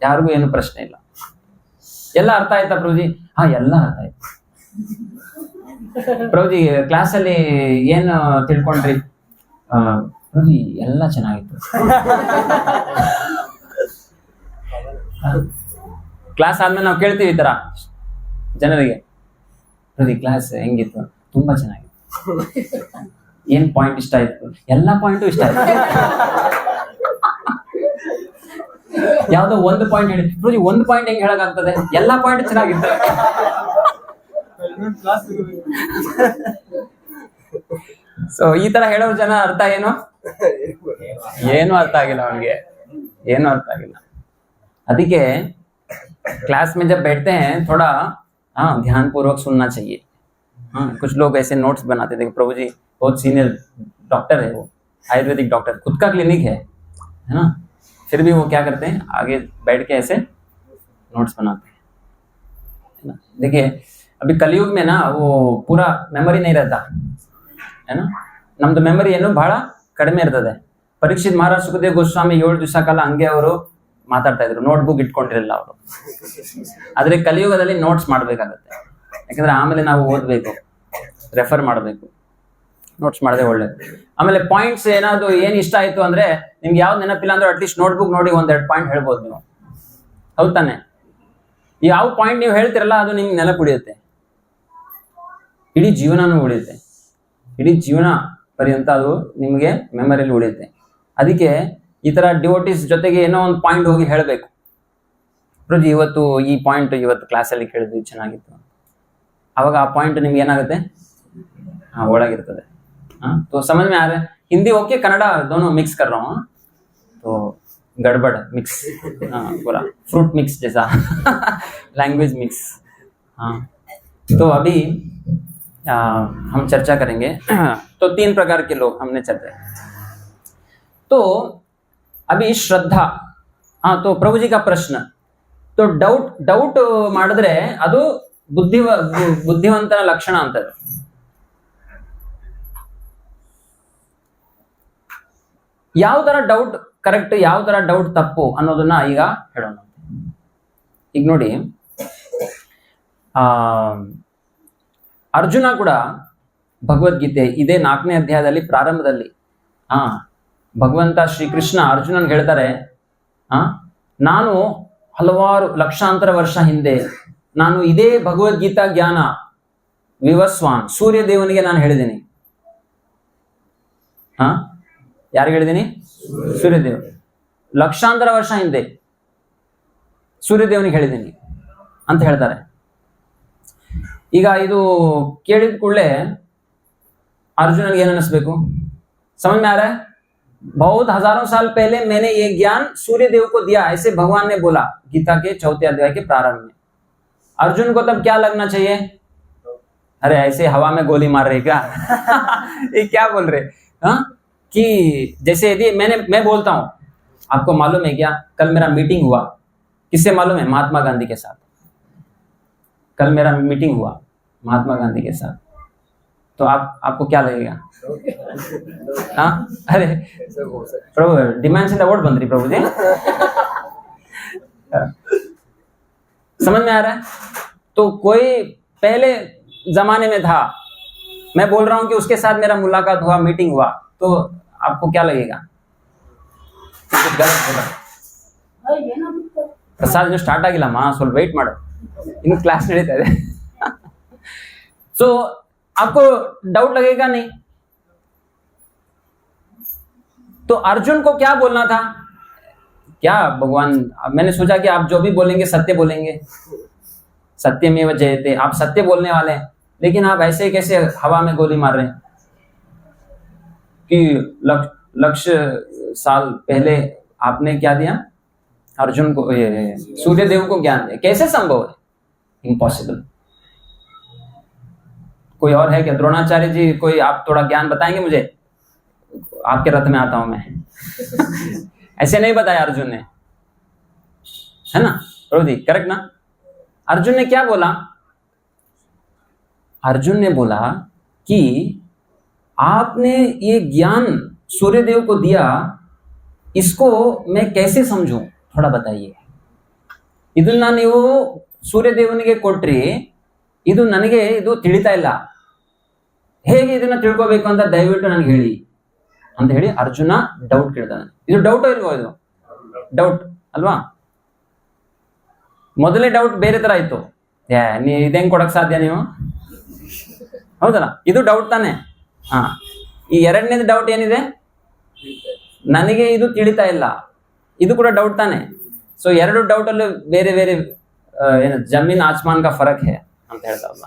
ಯಾರಿಗೂ ಏನು ಪ್ರಶ್ನೆ ಇಲ್ಲ. ಎಲ್ಲ ಅರ್ಥ ಆಯ್ತಾ ಪ್ರಭುಜಿ? ಎಲ್ಲ ಅರ್ಥ ಆಯ್ತು. ಪ್ರಭುಜಿ ಕ್ಲಾಸಲ್ಲಿ ಏನು ತಿಳ್ಕೊಂಡ್ರಿ? ಪ್ರಭುಜಿ ಎಲ್ಲ ಚೆನ್ನಾಗಿತ್ತು. ಕ್ಲಾಸ್ ಆದ್ಮೇಲೆ ನಾವು ಕೇಳ್ತೀವಿ ಈ ತರ ಜನರಿಗೆ, ಪ್ರಭುಜಿ ಕ್ಲಾಸ್ ಹೆಂಗಿತ್ತು? ತುಂಬಾ ಚೆನ್ನಾಗಿತ್ತು. ಏನ್ ಪಾಯಿಂಟ್ ಇಷ್ಟ ಆಯ್ತು? ಎಲ್ಲಾ ಪಾಯಿಂಟು ಇಷ್ಟ ಆಯ್ತು. ಯಾವ್ದೋ 1 ಪಾಯಿಂಟ್ ಹೇಳಿ, ಪ್ರಭುಜಿ 1 ಪಾಯಿಂಟ್ ಹೆಂಗ್ ಹೇಳಕ್ಕಾಗ್ತದೆ? ಎಲ್ಲಾ ಪಾಯಿಂಟ್ ಚೆನ್ನಾಗಿತ್ತು. ಸೊ ಈ ತರ ಹೇಳೋರ್ ಜನ ಅರ್ಥ ಏನು ಅರ್ಥ ಆಗಿಲ್ಲ ಅವನಿಗೆ, ಏನು ಅರ್ಥ ಆಗಿಲ್ಲ. ಅದಕ್ಕೆ क्लास में जब बैठते हैं थोड़ा ध्यान पूर्वक सुनना चाहिए. कुछ लोग ऐसे नोट्स बनाते थे. प्रभु जी बहुत सीनियर डॉक्टर है, वो आयुर्वेदिक डॉक्टर, खुद का क्लिनिक है ना, फिर भी वो क्या करते हैं, आगे बैठ के ऐसे नोट्स बनाते हैं, है ना. देखिए अभी कलयुग में ना वो पूरा मेमोरी नहीं रहता है ना. ನಮ್ದು ಮೆಮೊರಿ ಏನು ಬಹಳ ಕಡಿಮೆ ಇರ್ತದೆ. ಪರೀಕ್ಷಿತ್ ಮಹಾರಾಜ್ ಸುಖದೇವ್ ಗೋಸ್ವಾಮಿ 7 ದಿವಸ ಕಾಲ ಹಂಗೆ ಅವರು ಮಾತಾಡ್ತಾ ಇದ್ರು, ನೋಟ್ಬುಕ್ ಇಟ್ಕೊಂಡಿರಲಿಲ್ಲ ಅವರು. ಆದ್ರೆ ಕಲಿಯುಗದಲ್ಲಿ ನೋಟ್ಸ್ ಮಾಡ್ಬೇಕಾಗತ್ತೆ, ಯಾಕಂದ್ರೆ ಆಮೇಲೆ ನಾವು ಓದ್ಬೇಕು, ರೆಫರ್ ಮಾಡಬೇಕು. ನೋಟ್ಸ್ ಮಾಡದೆ ಒಳ್ಳೇದು. ಆಮೇಲೆ ಪಾಯಿಂಟ್ಸ್ ಏನಾದ್ರು ಏನ್ ಇಷ್ಟ ಆಯ್ತು ಅಂದ್ರೆ, ನಿಮ್ಗೆ ಯಾವ್ದು ನೆನಪಿಲ್ಲ ಅಂದ್ರೆ ಅಟ್ಲೀಸ್ಟ್ ನೋಟ್ಬುಕ್ ನೋಡಿ 1-2 ಪಾಯಿಂಟ್ ಹೇಳ್ಬೋದು ನೀವು, ಹೌದ್ ತಾನೆ? ಯಾವ ಪಾಯಿಂಟ್ ನೀವು ಹೇಳ್ತಿರಲ್ಲ ಅದು ನಿಮ್ಗೆ ನೆನಪು ಉಳಿಯುತ್ತೆ, ಇಡೀ ಜೀವನನೂ ಉಳಿಯುತ್ತೆ, ಇಡೀ ಜೀವನ ಪರ್ಯಂತ ಅದು ನಿಮಗೆ ಮೆಮೊರಿಯಲ್ಲಿ ಉಳಿಯುತ್ತೆ. ಅದಕ್ಕೆ ಈ ತರ ಡಿವೋಟಿಸ್ ಜೊತೆಗೆ ಏನೋ ಒಂದು ಪಾಯಿಂಟ್ ಹೋಗಿ ಹೇಳಬೇಕು, ಪ್ರಭುಜಿ ಇವತ್ತು ಈ ಪಾಯಿಂಟ್ ಇವತ್ತು ಕ್ಲಾಸಲ್ಲಿ ಕೇಳಿದ್ವಿ ಚೆನ್ನಾಗಿತ್ತು. ಅವಾಗ ಆ ಪಾಯಿಂಟ್ ನಿಮ್ಗೆ ಏನಾಗುತ್ತೆ, ಒಳಗಿರ್ತದೆ. तो समझ में आ रहा है? हिंदी ओके, कन्नड़ा दोनों मिक्स कर रहा हूँ, तो गड़बड़ मिक्स, पूरा फ्रूट मिक्स जैसा लैंग्वेज मिक्स. हाँ, तो अभी हम चर्चा करेंगे. तो 3 प्रकार के लोग हमने चर्चा. तो अभी श्रद्धा. तो प्रभु जी का प्रश्न, तो ಡೌಟ್ ಮಾಡಿದ್ರೆ ಅದು ಬುದ್ಧಿವಂತನ ಲಕ್ಷಣ ಅಂತ. ಯಾವ ತರ ಡೌಟ್ ಕರೆಕ್ಟ್, ಯಾವ ತರ ಡೌಟ್ ತಪ್ಪು ಅನ್ನೋದನ್ನ ಈಗ ಹೇಳೋಣ. ಈಗ ನೋಡಿ, ಅರ್ಜುನ ಕೂಡ ಭಗವದ್ಗೀತೆ ಇದೇ 4ನೇ ಅಧ್ಯಾಯದಲ್ಲಿ ಪ್ರಾರಂಭದಲ್ಲಿ ಭಗವಂತ ಶ್ರೀಕೃಷ್ಣ ಅರ್ಜುನನ್ ಹೇಳ್ತಾರೆ, ನಾನು ಹಲವಾರು ಲಕ್ಷಾಂತರ ವರ್ಷ ಹಿಂದೆ ನಾನು ಇದೇ ಭಗವದ್ಗೀತಾ ಜ್ಞಾನ ವಿವಸ್ವಾನ್ ಸೂರ್ಯ ದೇವನಿಗೆ ನಾನು ಹೇಳಿದ್ದೀನಿ. ಯಾರಿಗೆ ಹೇಳಿದ್ದೀನಿ? ಸೂರ್ಯದೇವ್. ಲಕ್ಷಾಂತರ ವರ್ಷ ಹಿಂದೆ ಸೂರ್ಯದೇವನಿಗೆ ಹೇಳಿದ್ದೀನಿ ಅಂತ ಹೇಳ್ತಾರೆ. ಈಗ ಇದು ಕೇಳಿದ ಕೂಡಲೇ अर्जुन ಏನ್ ಅನಿಸ್ಬೇಕು? समझ में आ रहा है? बहुत हजारों साल पहले मैंने ये ज्ञान सूर्य देव को दिया, ऐसे भगवान ने बोला गीता के 4थे अध्याय के प्रारंभ में। अर्जुन को तब क्या लगना चाहिए? अरे ऐसे हवा में गोली मार रहे क्या? ये क्या बोल रहे? हाँ, कि जैसे यदि मैं बोलता हूं, आपको मालूम है क्या, कल मेरा मीटिंग हुआ, किससे मालूम है? महात्मा गांधी के साथ। कल मेरा मीटिंग हुआ महात्मा गांधी के साथ, तो आपको क्या लगेगा? हाँ, अरे प्रभु डिमांड से वोट बन रही प्रभु जी। समझ में आ रहा है? तो कोई पहले जमाने में था, मैं बोल रहा हूं कि उसके साथ मेरा मुलाकात हुआ, मीटिंग हुआ, तो आपको क्या लगेगा? कुछ गलत बोला? ಪ್ರಸಾದ್ ಇನ್ನು ಸ್ಟಾರ್ಟ್ ಆಗಿಲ್ಲಮ್ಮ, ಸ್ವಲ್ಪ ವೆಯ್ಟ್ ಮಾಡು, ಇನ್ನು ಕ್ಲಾಸ್ ನಡೀತಾ ಇದೆ. सो आपको डाउट लगेगा नहीं? तो अर्जुन को क्या बोलना था? क्या भगवान, मैंने सोचा कि आप जो भी बोलेंगे सत्य बोलेंगे, सत्यमेव जयते, आप सत्य बोलने वाले हैं, लेकिन आप ऐसे कैसे हवा में गोली मार रहे हैं कि लक्ष्य साल पहले आपने क्या दिया? अर्जुन को, सूर्य देव को ज्ञान दिया। कैसे संभव है? इम्पॉसिबल। कोई और है क्या? द्रोणाचार्य जी, कोई आप थोड़ा ज्ञान बताएंगे मुझे? आपके रथ में आता हूं मैं। ऐसे नहीं बताया अर्जुन ने, है ना प्रभु जी? करेक्ट ना? अर्जुन ने क्या बोला? अर्जुन ने बोला कि आपने ये ज्ञान सूर्यदेव को दिया, इसको मैं कैसे समझूं, थोड़ा बताइए. ಇದನ್ನ ನೀವು ಸೂರ್ಯದೇವನಿಗೆ ಕೊಟ್ರಿ, ಇದು ನನಗೆ ಇದು ತಿಳಿತಾ ಇಲ್ಲ, ಹೇಗೆ ಇದನ್ನ ತಿಳ್ಕೋಬೇಕು ಅಂತ ದಯವಿಟ್ಟು ನನಗೆ ಹೇಳಿ ಅಂತ ಹೇಳಿ ಅರ್ಜುನ ಡೌಟ್ ಕೇಳ್ತಾನೆ. ಇದು ಡೌಟ್ ಇಲ್ವೋ? ಇದು ಡೌಟ್ ಅಲ್ವಾ? ಮೊದಲೇ ಡೌಟ್ ಬೇರೆ ತರ ಇತ್ತು, ನೀ ಇದೇಂಗ್ ಕೊಡಕ್ ಸಾಧ್ಯ ನೀವು, ಹೌದಲ್ಲ? ಇದು ಡೌಟ್ ತಾನೆ. ಹಾ, ಈ ಎರಡನೇದು ಡೌಟ್ ಏನಿದೆ? ನನಗೆ ಇದು ತಿಳಿತಾ ಇಲ್ಲ, ಇದು ಕೂಡ ಡೌಟ್ ತಾನೆ. ಸೊ ಎರಡು ಡೌಟ್ ಅಲ್ಲೂ ಬೇರೆ ಬೇರೆ ಏನು ಜಮೀನ್ ಆಸ್ಮಾನ್ ಕಾ ಫರಕ್ ಹೇ ಅಂತ ಹೇಳ್ತಾವಲ್ಲ,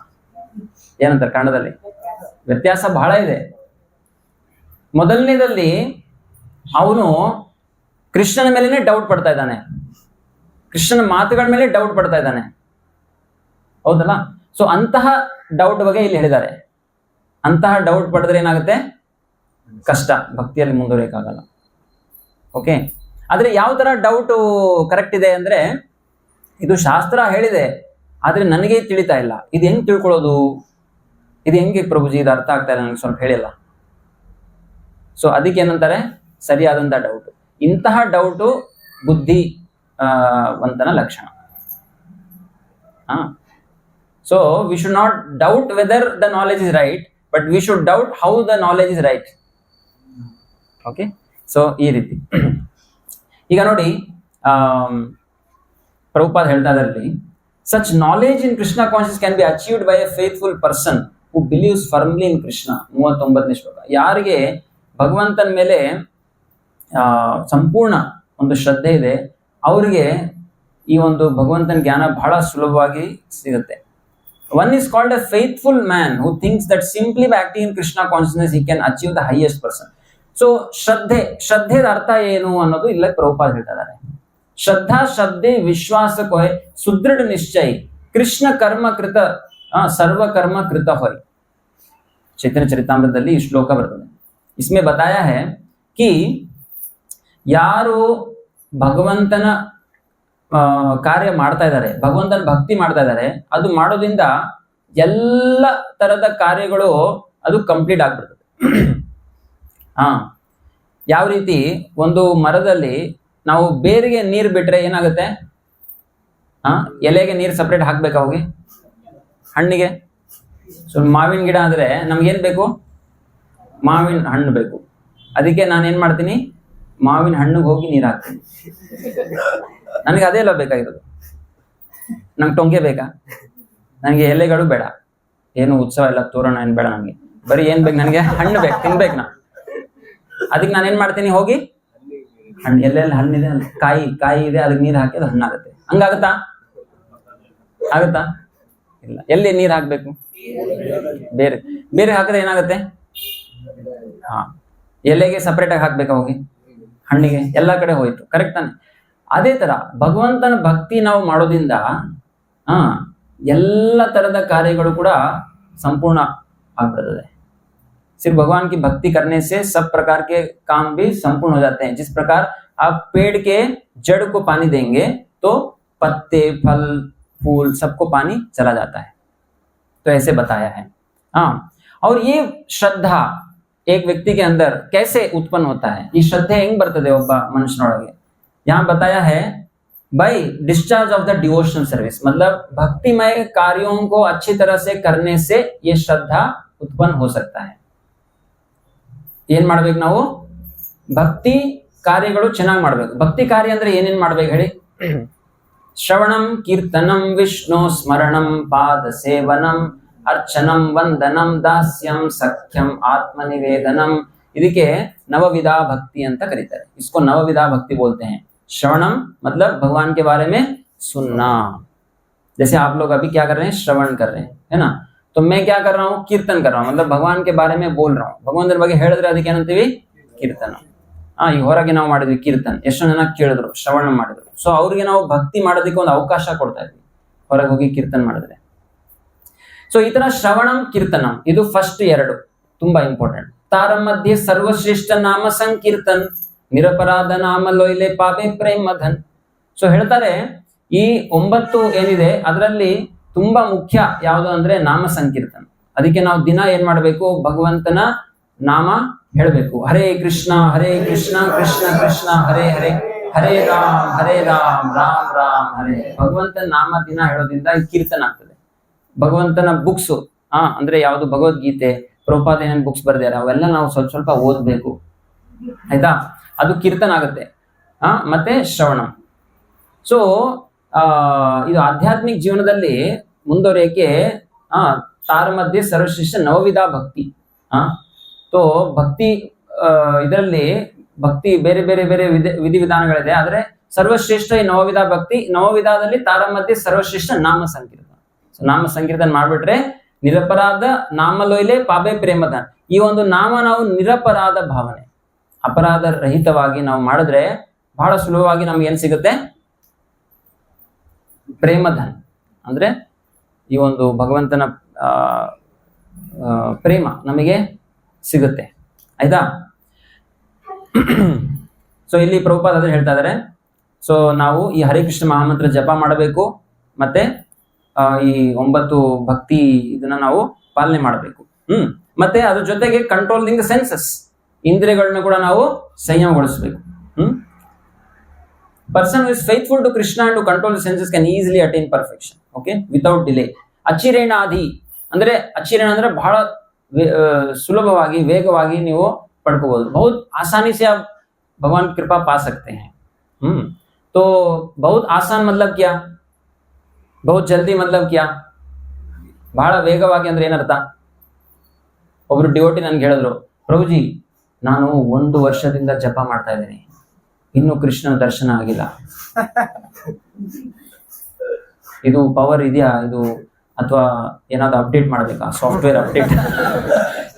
ಏನಂತಾರೆ ಕನ್ನಡದಲ್ಲಿ? ವ್ಯತ್ಯಾಸ ಬಹಳ ಇದೆ. ಮೊದಲನೇದಲ್ಲಿ ಅವನು ಕೃಷ್ಣನ ಮೇಲೆನೆ ಡೌಟ್ ಪಡ್ತಾ ಇದ್ದಾನೆ, ಕೃಷ್ಣನ ಮಾತುಗಳ ಮೇಲೆ ಡೌಟ್ ಪಡ್ತಾ ಇದ್ದಾನೆ, ಹೌದಲ್ಲ? ಸೊ ಅಂತಹ ಡೌಟ್ ಬಗ್ಗೆ ಇಲ್ಲಿ ಹೇಳಿದ್ದಾರೆ. ಅಂತಹ ಡೌಟ್ ಪಡೆದ್ರೆ ಏನಾಗುತ್ತೆ? ಕಷ್ಟ, ಭಕ್ತಿಯಲ್ಲಿ ಮುಂದುವರಿಯಕ್ಕಾಗಲ್ಲ. ಓಕೆ, ಆದ್ರೆ ಯಾವ ತರ ಡೌಟ್ ಕರೆಕ್ಟ್ ಇದೆ ಅಂದ್ರೆ, ಇದು ಶಾಸ್ತ್ರ ಹೇಳಿದೆ ಆದ್ರೆ ನನಗೆ ತಿಳಿತಾ ಇಲ್ಲ, ಇದು ಹೆಂಗ್ ತಿಳ್ಕೊಳ್ಳೋದು, ಇದು ಹೆಂಗೆ ಪ್ರಭುಜಿ, ಇದು ಅರ್ಥ ಆಗ್ತಾ ಇಲ್ಲ ನನಗೆ, ಸ್ವಲ್ಪ ಹೇಳಿಲ್ಲ. ಸೊ ಅದಕ್ಕೆ ಏನಂತಾರೆ? ಸರಿಯಾದಂತ ಡೌಟ್. ಇಂತಹ ಡೌಟು ಬುದ್ಧಿ ವಂತನ ಲಕ್ಷಣ. So we should not doubt whether the knowledge is right, but we should doubt how the knowledge is right. Okay, so ಈ ರೀತಿ. ಈಗ ನೋಡಿ, ಪ್ರಭುಪಾದ ಹೇಳ್ತಾ ಇದ್ರಲ್ಲಿ, such knowledge in Krishna conscious can be achieved by a faithful person who believes firmly in Krishna. 39ನೇ ಶ್ಲೋಕ. ಯಾರಿಗೆ ಭಗವಂತನ ಮೇಲೆ ಸಂಪೂರ್ಣ ಒಂದು ಶ್ರದ್ಧೆ ಇದೆ, ಅವರಿಗೆ ಈ ಒಂದು ಭಗವಂತನ ಜ್ಞಾನ ಬಹಳ ಸುಲಭವಾಗಿ ಸಿಗುತ್ತೆ. One is called a faithful man who thinks that simply by acting in Krishna consciousness he can achieve the highest person. So ಶ್ರದ್ಧೆದ ಅರ್ಥ ಏನು ಅನ್ನೋದು ಇಲ್ಲ ಪ್ರಭುಪಾದ ಹೇಳ್ತಾ ಇದ್ದಾರೆ. ಶ್ರದ್ಧಾ ಶಬ್ದೆ ವಿಶ್ವಾಸ ಕೊಯ್ ಸುದೃಢ ನಿಶ್ಚಯ ಕೃಷ್ಣ ಕರ್ಮ ಕೃತ ಸರ್ವ ಕರ್ಮ ಕೃತ ಹೊಯ್. ಚೈತನ್ಯ ಚರಿತಾಮೃತದಲ್ಲಿ ಈ ಶ್ಲೋಕ ಬರ್ತದೆ. ಇಸ್ಮೆ ಬತಾಯ ಹೈ ಕಿ ಯಾರು ಭಗವಂತನ ಕಾರ್ಯ ಮಾಡ್ತಾ ಇದ್ದಾರೆ, ಭಗವಂತನ ಭಕ್ತಿ ಮಾಡ್ತಾ ಇದ್ದಾರೆ, ಅದು ಮಾಡೋದ್ರಿಂದ ಎಲ್ಲ ತರದ ಕಾರ್ಯಗಳು ಅದು ಕಂಪ್ಲೀಟ್ ಆಗ್ಬಿಡ್ತದೆ. ಯಾವ ರೀತಿ ಒಂದು ಮರದಲ್ಲಿ ನಾವು ಬೇರಿಗೆ ನೀರು ಬಿಟ್ರೆ ಏನಾಗುತ್ತೆ? ಎಲೆಗೆ ನೀರು ಸಪ್ರೇಟ್ ಹಾಕ್ಬೇಕಾ ಹೋಗಿ? ಹಣ್ಣಿಗೆ? ಸೊ ಮಾವಿನ ಗಿಡ ಆದ್ರೆ ನಮ್ಗೇನ್ ಬೇಕು? ಮಾವಿನ ಹಣ್ಣು ಬೇಕು. ಅದಕ್ಕೆ ನಾನೇನ್ ಮಾಡ್ತೀನಿ? ಮಾವಿನ ಹಣ್ಣಿಗೆ ಹೋಗಿ ನೀರು ಹಾಕ್ತೀನಿ. ನನಗೆ ಅದೇ ಎಲ್ಲ ಬೇಕಾಗಿರೋದು. ನಂಗೆ ಟೊಂಗೆ ಬೇಕಾ? ನನಗೆ ಎಲೆಗಳು ಬೇಡ, ಏನು ಉತ್ಸವ ಎಲ್ಲ ತೋರಣ ಏನ್ ಬೇಡ, ನನಗೆ ಬರೀ ಏನ್ ಬೇಕು? ನನಗೆ ಹಣ್ಣು ಬೇಕು, ತಿನ್ಬೇಕು ನಾ. ಅದಕ್ಕೆ ನಾನೇನ್ ಮಾಡ್ತೀನಿ? ಹೋಗಿ ಹಣ್ಣು, ಎಲ್ಲೆಲ್ಲಿ ಹಣ್ಣಿದೆ, ಕಾಯಿ ಇದೆ, ಅದಕ್ಕೆ ನೀರು ಹಾಕಿ ಅದು ಹಣ್ಣಾಗುತ್ತೆ. ಹಂಗಾಗತ್ತಾ? ಆಗತ್ತಾ? ಇಲ್ಲ. ಎಲ್ಲಿ ನೀರು ಹಾಕ್ಬೇಕು? ಬೇರೆ ಹಾಕಿದ್ರೆ ಏನಾಗುತ್ತೆ? ಹಾ, ಎಲೆಗೆ ಸಪರೇಟ್ ಆಗಿ ಹಾಕ್ಬೇಕಾ ಹೋಗಿ, ಹಣ್ಣಿಗೆ ಎಲ್ಲ ಕಡೆ ಹೋಯ್ತು, ಕರೆಕ್ಟ್ ತಾನೆ? ಅದೇ ತರ ಭಗವಂತನ ಭಕ್ತಿ ನಾವು ಮಾಡೋದ್ರಿಂದ ಹಾ ಎಲ್ಲ ತರದ ಕಾರ್ಯಗಳು ಕೂಡ ಸಂಪೂರ್ಣ ಆಗ್ಬಿಡ್ತದೆ. सिर्फ भगवान की भक्ति करने से सब प्रकार के काम भी संपूर्ण हो जाते हैं. जिस प्रकार आप पेड़ के जड़ को पानी देंगे तो पत्ते, फल, फूल सबको पानी चला जाता है. तो ऐसे बताया है. हाँ, और ये श्रद्धा एक व्यक्ति के अंदर कैसे उत्पन्न होता है, ये श्रद्धे ಹೆಂಗ್ ಬರ್ತದೆ ಒಬ್ಬ ಮನುಷ್ಯನೊಳಗೆ? यहाँ बताया है by discharge of the devotional service. मतलब भक्तिमय कार्यों को अच्छी तरह से करने से ये श्रद्धा उत्पन्न हो सकता है. ಏನ್ ಮಾಡ್ಬೇಕು ನಾವು? ಭಕ್ತಿ ಕಾರ್ಯಗಳು ಚೆನ್ನಾಗಿ ಮಾಡ್ಬೇಕು. ಭಕ್ತಿ ಕಾರ್ಯ ಅಂದ್ರೆ ಏನೇನ್ ಮಾಡ್ಬೇಕು ಹೇಳಿ? ಶ್ರವಣಂ, ಕೀರ್ತನಂ, ವಿಷ್ಣು ಸ್ಮರಣಂ, ಪಾದ ಸೇವನಂ, ಅರ್ಚನಂ, ವಂದನಂ, ದಾಸ್ಯಂ, ಸಖ್ಯಂ, ಆತ್ಮನಿವೇದನಂ. ಇದಕ್ಕೆ नवविधा भक्ति ಅಂತ ಕರೀತಾರೆ. इसको नवविधा भक्ति बोलते हैं. श्रवणम मतलब भगवान के बारे में सुनना. जैसे आप लोग अभी क्या कर रहे हैं? श्रवण कर रहे हैं, है ना? तो मैं क्या कर रहा हूँ? कीर्तन कर रहा हूँ. मतलब भगवान के बारे में बोल रहा हूँ. ಭಗವಂತನ ಬಗ್ಗೆ ಹೇಳಿದ್ರೆ ಅದಕ್ಕೆ ಏನಂತೀವಿ? ಕೀರ್ತನ. ಈ ಹೊರಗೆ ನಾವು ಮಾಡಿದ್ವಿ ಕೀರ್ತನ, ಎಷ್ಟೋ ಜನ ಕೇಳಿದ್ರು, ಶ್ರವಣ ಮಾಡಿದ್ರು. ಸೊ ಅವ್ರಿಗೆ ನಾವು ಭಕ್ತಿ ಮಾಡೋದಕ್ಕೆ ಒಂದು ಅವಕಾಶ ಕೊಡ್ತಾ ಇದ್ವಿ, ಹೊರಗೆ ಹೋಗಿ ಕೀರ್ತನ ಮಾಡಿದ್ರೆ. ಸೊ ಈ ತರ ಶ್ರವಣಂ, ಕೀರ್ತನಂ ಇದು ಫಸ್ಟ್ ಎರಡು ತುಂಬಾ ಇಂಪಾರ್ಟೆಂಟ್. ತಾರ ಮಧ್ಯೆ ಸರ್ವಶ್ರೇಷ್ಠ ನಾಮ ಸಂಕೀರ್ತನ್, ನಿರಪರಾಧ ನಾಮ ಲೋಯ್ಲೆ ಪಾಪೆ ಪ್ರೇಮಧನ್. ಸೊ ಹೇಳ್ತಾರೆ ಈ 9 ಏನಿದೆ ಅದರಲ್ಲಿ ತುಂಬಾ ಮುಖ್ಯ ಯಾವುದು ಅಂದ್ರೆ ನಾಮ ಸಂಕೀರ್ತನ. ಅದಕ್ಕೆ ನಾವು ದಿನ ಏನ್ ಮಾಡ್ಬೇಕು? ಭಗವಂತನ ನಾಮ ಹೇಳ್ಬೇಕು. ಹರೇ ಕೃಷ್ಣ ಕೃಷ್ಣ ಕೃಷ್ಣ ಹರೇ ಹರೇ, ಹರೇ ರಾಮ್ ರಾಮ್ ರಾಮ್ ಹರೇ. ಭಗವಂತನ ನಾಮ ದಿನ ಹೇಳೋದ್ರಿಂದ ಕೀರ್ತನ ಆಗ್ತದೆ. ಭಗವಂತನ ಬುಕ್ಸ್ ಅಂದ್ರೆ ಯಾವುದು? ಭಗವದ್ಗೀತೆ, ಪ್ರಭುಪಾದ ಏನೇನು ಬುಕ್ಸ್ ಬರ್ದಿದ್ದಾರೆ ಅವೆಲ್ಲ ನಾವು ಸ್ವಲ್ಪ ಸ್ವಲ್ಪ ಓದ್ಬೇಕು, ಆಯ್ತಾ? ಅದು ಕೀರ್ತನ ಆಗುತ್ತೆ. ಮತ್ತೆ ಶ್ರವಣ. ಸೊ ಇದು ಆಧ್ಯಾತ್ಮಿಕ ಜೀವನದಲ್ಲಿ ಮುಂದುವರಿಯಕ್ಕೆ ತಾರ ಮಧ್ಯೆ ಸರ್ವಶ್ರೇಷ್ಠ ನವವಿಧ ಭಕ್ತಿ. तो ಭಕ್ತಿ ಇದರಲ್ಲಿ ಭಕ್ತಿ ಬೇರೆ ಬೇರೆ ಬೇರೆ ವಿಧಿವಿಧಾನಗಳಿದೆ. ಆದ್ರೆ ಸರ್ವಶ್ರೇಷ್ಠ ಈ ನವವಿಧ ಭಕ್ತಿ. ನವವಿಧದಲ್ಲಿ ತಾರ ಮಧ್ಯೆ ಸರ್ವಶ್ರೇಷ್ಠ ನಾಮ ಸಂಕೀರ್ತನ. ಸೊ ನಾಮ ಸಂಕೀರ್ತನ ಮಾಡ್ಬಿಟ್ರೆ ನಿರಪರಾಧ ನಾಮ ಲೋಯ್ಲೆ ಪಾಪೆ ಪ್ರೇಮಧನ. ಈ ಒಂದು ನಾಮ ನಾವು ನಿರಪರಾಧ ಭಾವನೆ, ಅಪರಾಧ ರಹಿತವಾಗಿ ನಾವು ಮಾಡಿದ್ರೆ ಬಹಳ ಸುಲಭವಾಗಿ ನಮ್ಗೆ ಏನ್ ಸಿಗುತ್ತೆ? ಪ್ರೇಮಧನ್ ಅಂದ್ರೆ ಈ ಒಂದು ಭಗವಂತನ ಪ್ರೇಮ ನಮಗೆ ಸಿಗುತ್ತೆ, ಆಯ್ತಾ? ಸೊ ಇಲ್ಲಿ ಪ್ರಭುಪಾದ ಅದನ್ನ ಹೇಳ್ತಾ ಇದ್ದಾರೆ. ಸೊ ನಾವು ಈ ಹರೇ ಕೃಷ್ಣ ಮಹಾಮಂತ್ರ ಜಪ ಮಾಡಬೇಕು, ಮತ್ತೆ ಈ 9 ಭಕ್ತಿ ಇದನ್ನ ನಾವು ಪಾಲನೆ ಮಾಡಬೇಕು. ಮತ್ತೆ ಅದ್ರ ಜೊತೆಗೆ ಕಂಟ್ರೋಲಿಂಗ್ ಸೆನ್ಸಸ್, ಇಂದ್ರಿಯಗಳನ್ನ ಕೂಡ ನಾವು ಸಂಯಮಗೊಳಿಸಬೇಕು. Person who is faithful to Krishna and to control the senses can easily attain perfection, okay, without delay. ಅಚಿರೇಣಾಧಿ ಅಂದ್ರೆ ಅಚಿರೇಣ ಅಂದ್ರೆ ಬಹಳ ಸುಲಭವಾಗಿ ವೇಗವಾಗಿ ನೀವು ಪಡ್ಕೋಬಹುದು. बहुत आसानी से आप भगवान की कृपा पा सकते हैं. तो बहुत आसान मतलब क्या? बहुत जल्दी मतलब क्या? ಬಹಳ ವೇಗವಾಗಿ ಅಂದ್ರೆ ಏನರ್ಥ? ಒಬ್ರು ಡಿವೋಟಿ ನನ್ಗೆ ಹೇಳಿದ್ರು, ಪ್ರಭುಜಿ ನಾನು 1 ವರ್ಷದಿಂದ ಜಪ ಮಾಡ್ತಾ ಇದ್ದೀನಿ, ಇನ್ನು ಕೃಷ್ಣನ ದರ್ಶನ ಆಗಿಲ್ಲ. ಇದು ಪವರ್ ಇದೆಯಾ ಇದು, ಅಥವಾ ಏನಾದ್ರು ಅಪ್ಡೇಟ್ ಮಾಡ್ಬೇಕಾ? ಸಾಫ್ಟ್ವೇರ್ ಅಪ್ಡೇಟ್,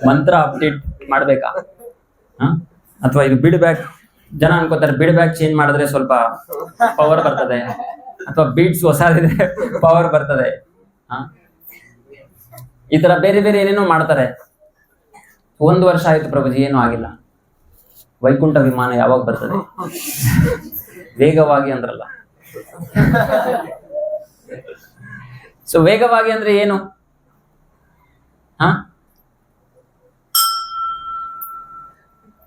ಮಂತ್ರ ಅಪ್ಡೇಟ್ ಮಾಡ್ಬೇಕಾ? ಅಥವಾ ಇದು ಬಿಡ್ ಬ್ಯಾಕ್, ಜನ ಅನ್ಕೋತಾರೆ ಬಿಡ್ ಬ್ಯಾಕ್ ಚೇಂಜ್ ಮಾಡಿದ್ರೆ ಸ್ವಲ್ಪ ಪವರ್ ಬರ್ತದೆ, ಅಥವಾ ಬೀಟ್ಸ್ ಹೊಸದಿದ್ರೆ ಪವರ್ ಬರ್ತದೆ. ಈ ತರ ಬೇರೆ ಬೇರೆ ಏನೇನೋ ಮಾಡ್ತಾರೆ. 1 ವರ್ಷ ಆಯ್ತು ಪ್ರಭುಜಿ, ಏನೂ ಆಗಿಲ್ಲ. ವೈಕುಂಠ ವಿಮಾನ ಯಾವಾಗ ಬರ್ತದೆ? ವೇಗವಾಗಿ ಅಂದ್ರಲ್ಲ. ಸೊ ವೇಗವಾಗಿ ಅಂದ್ರೆ ಏನು?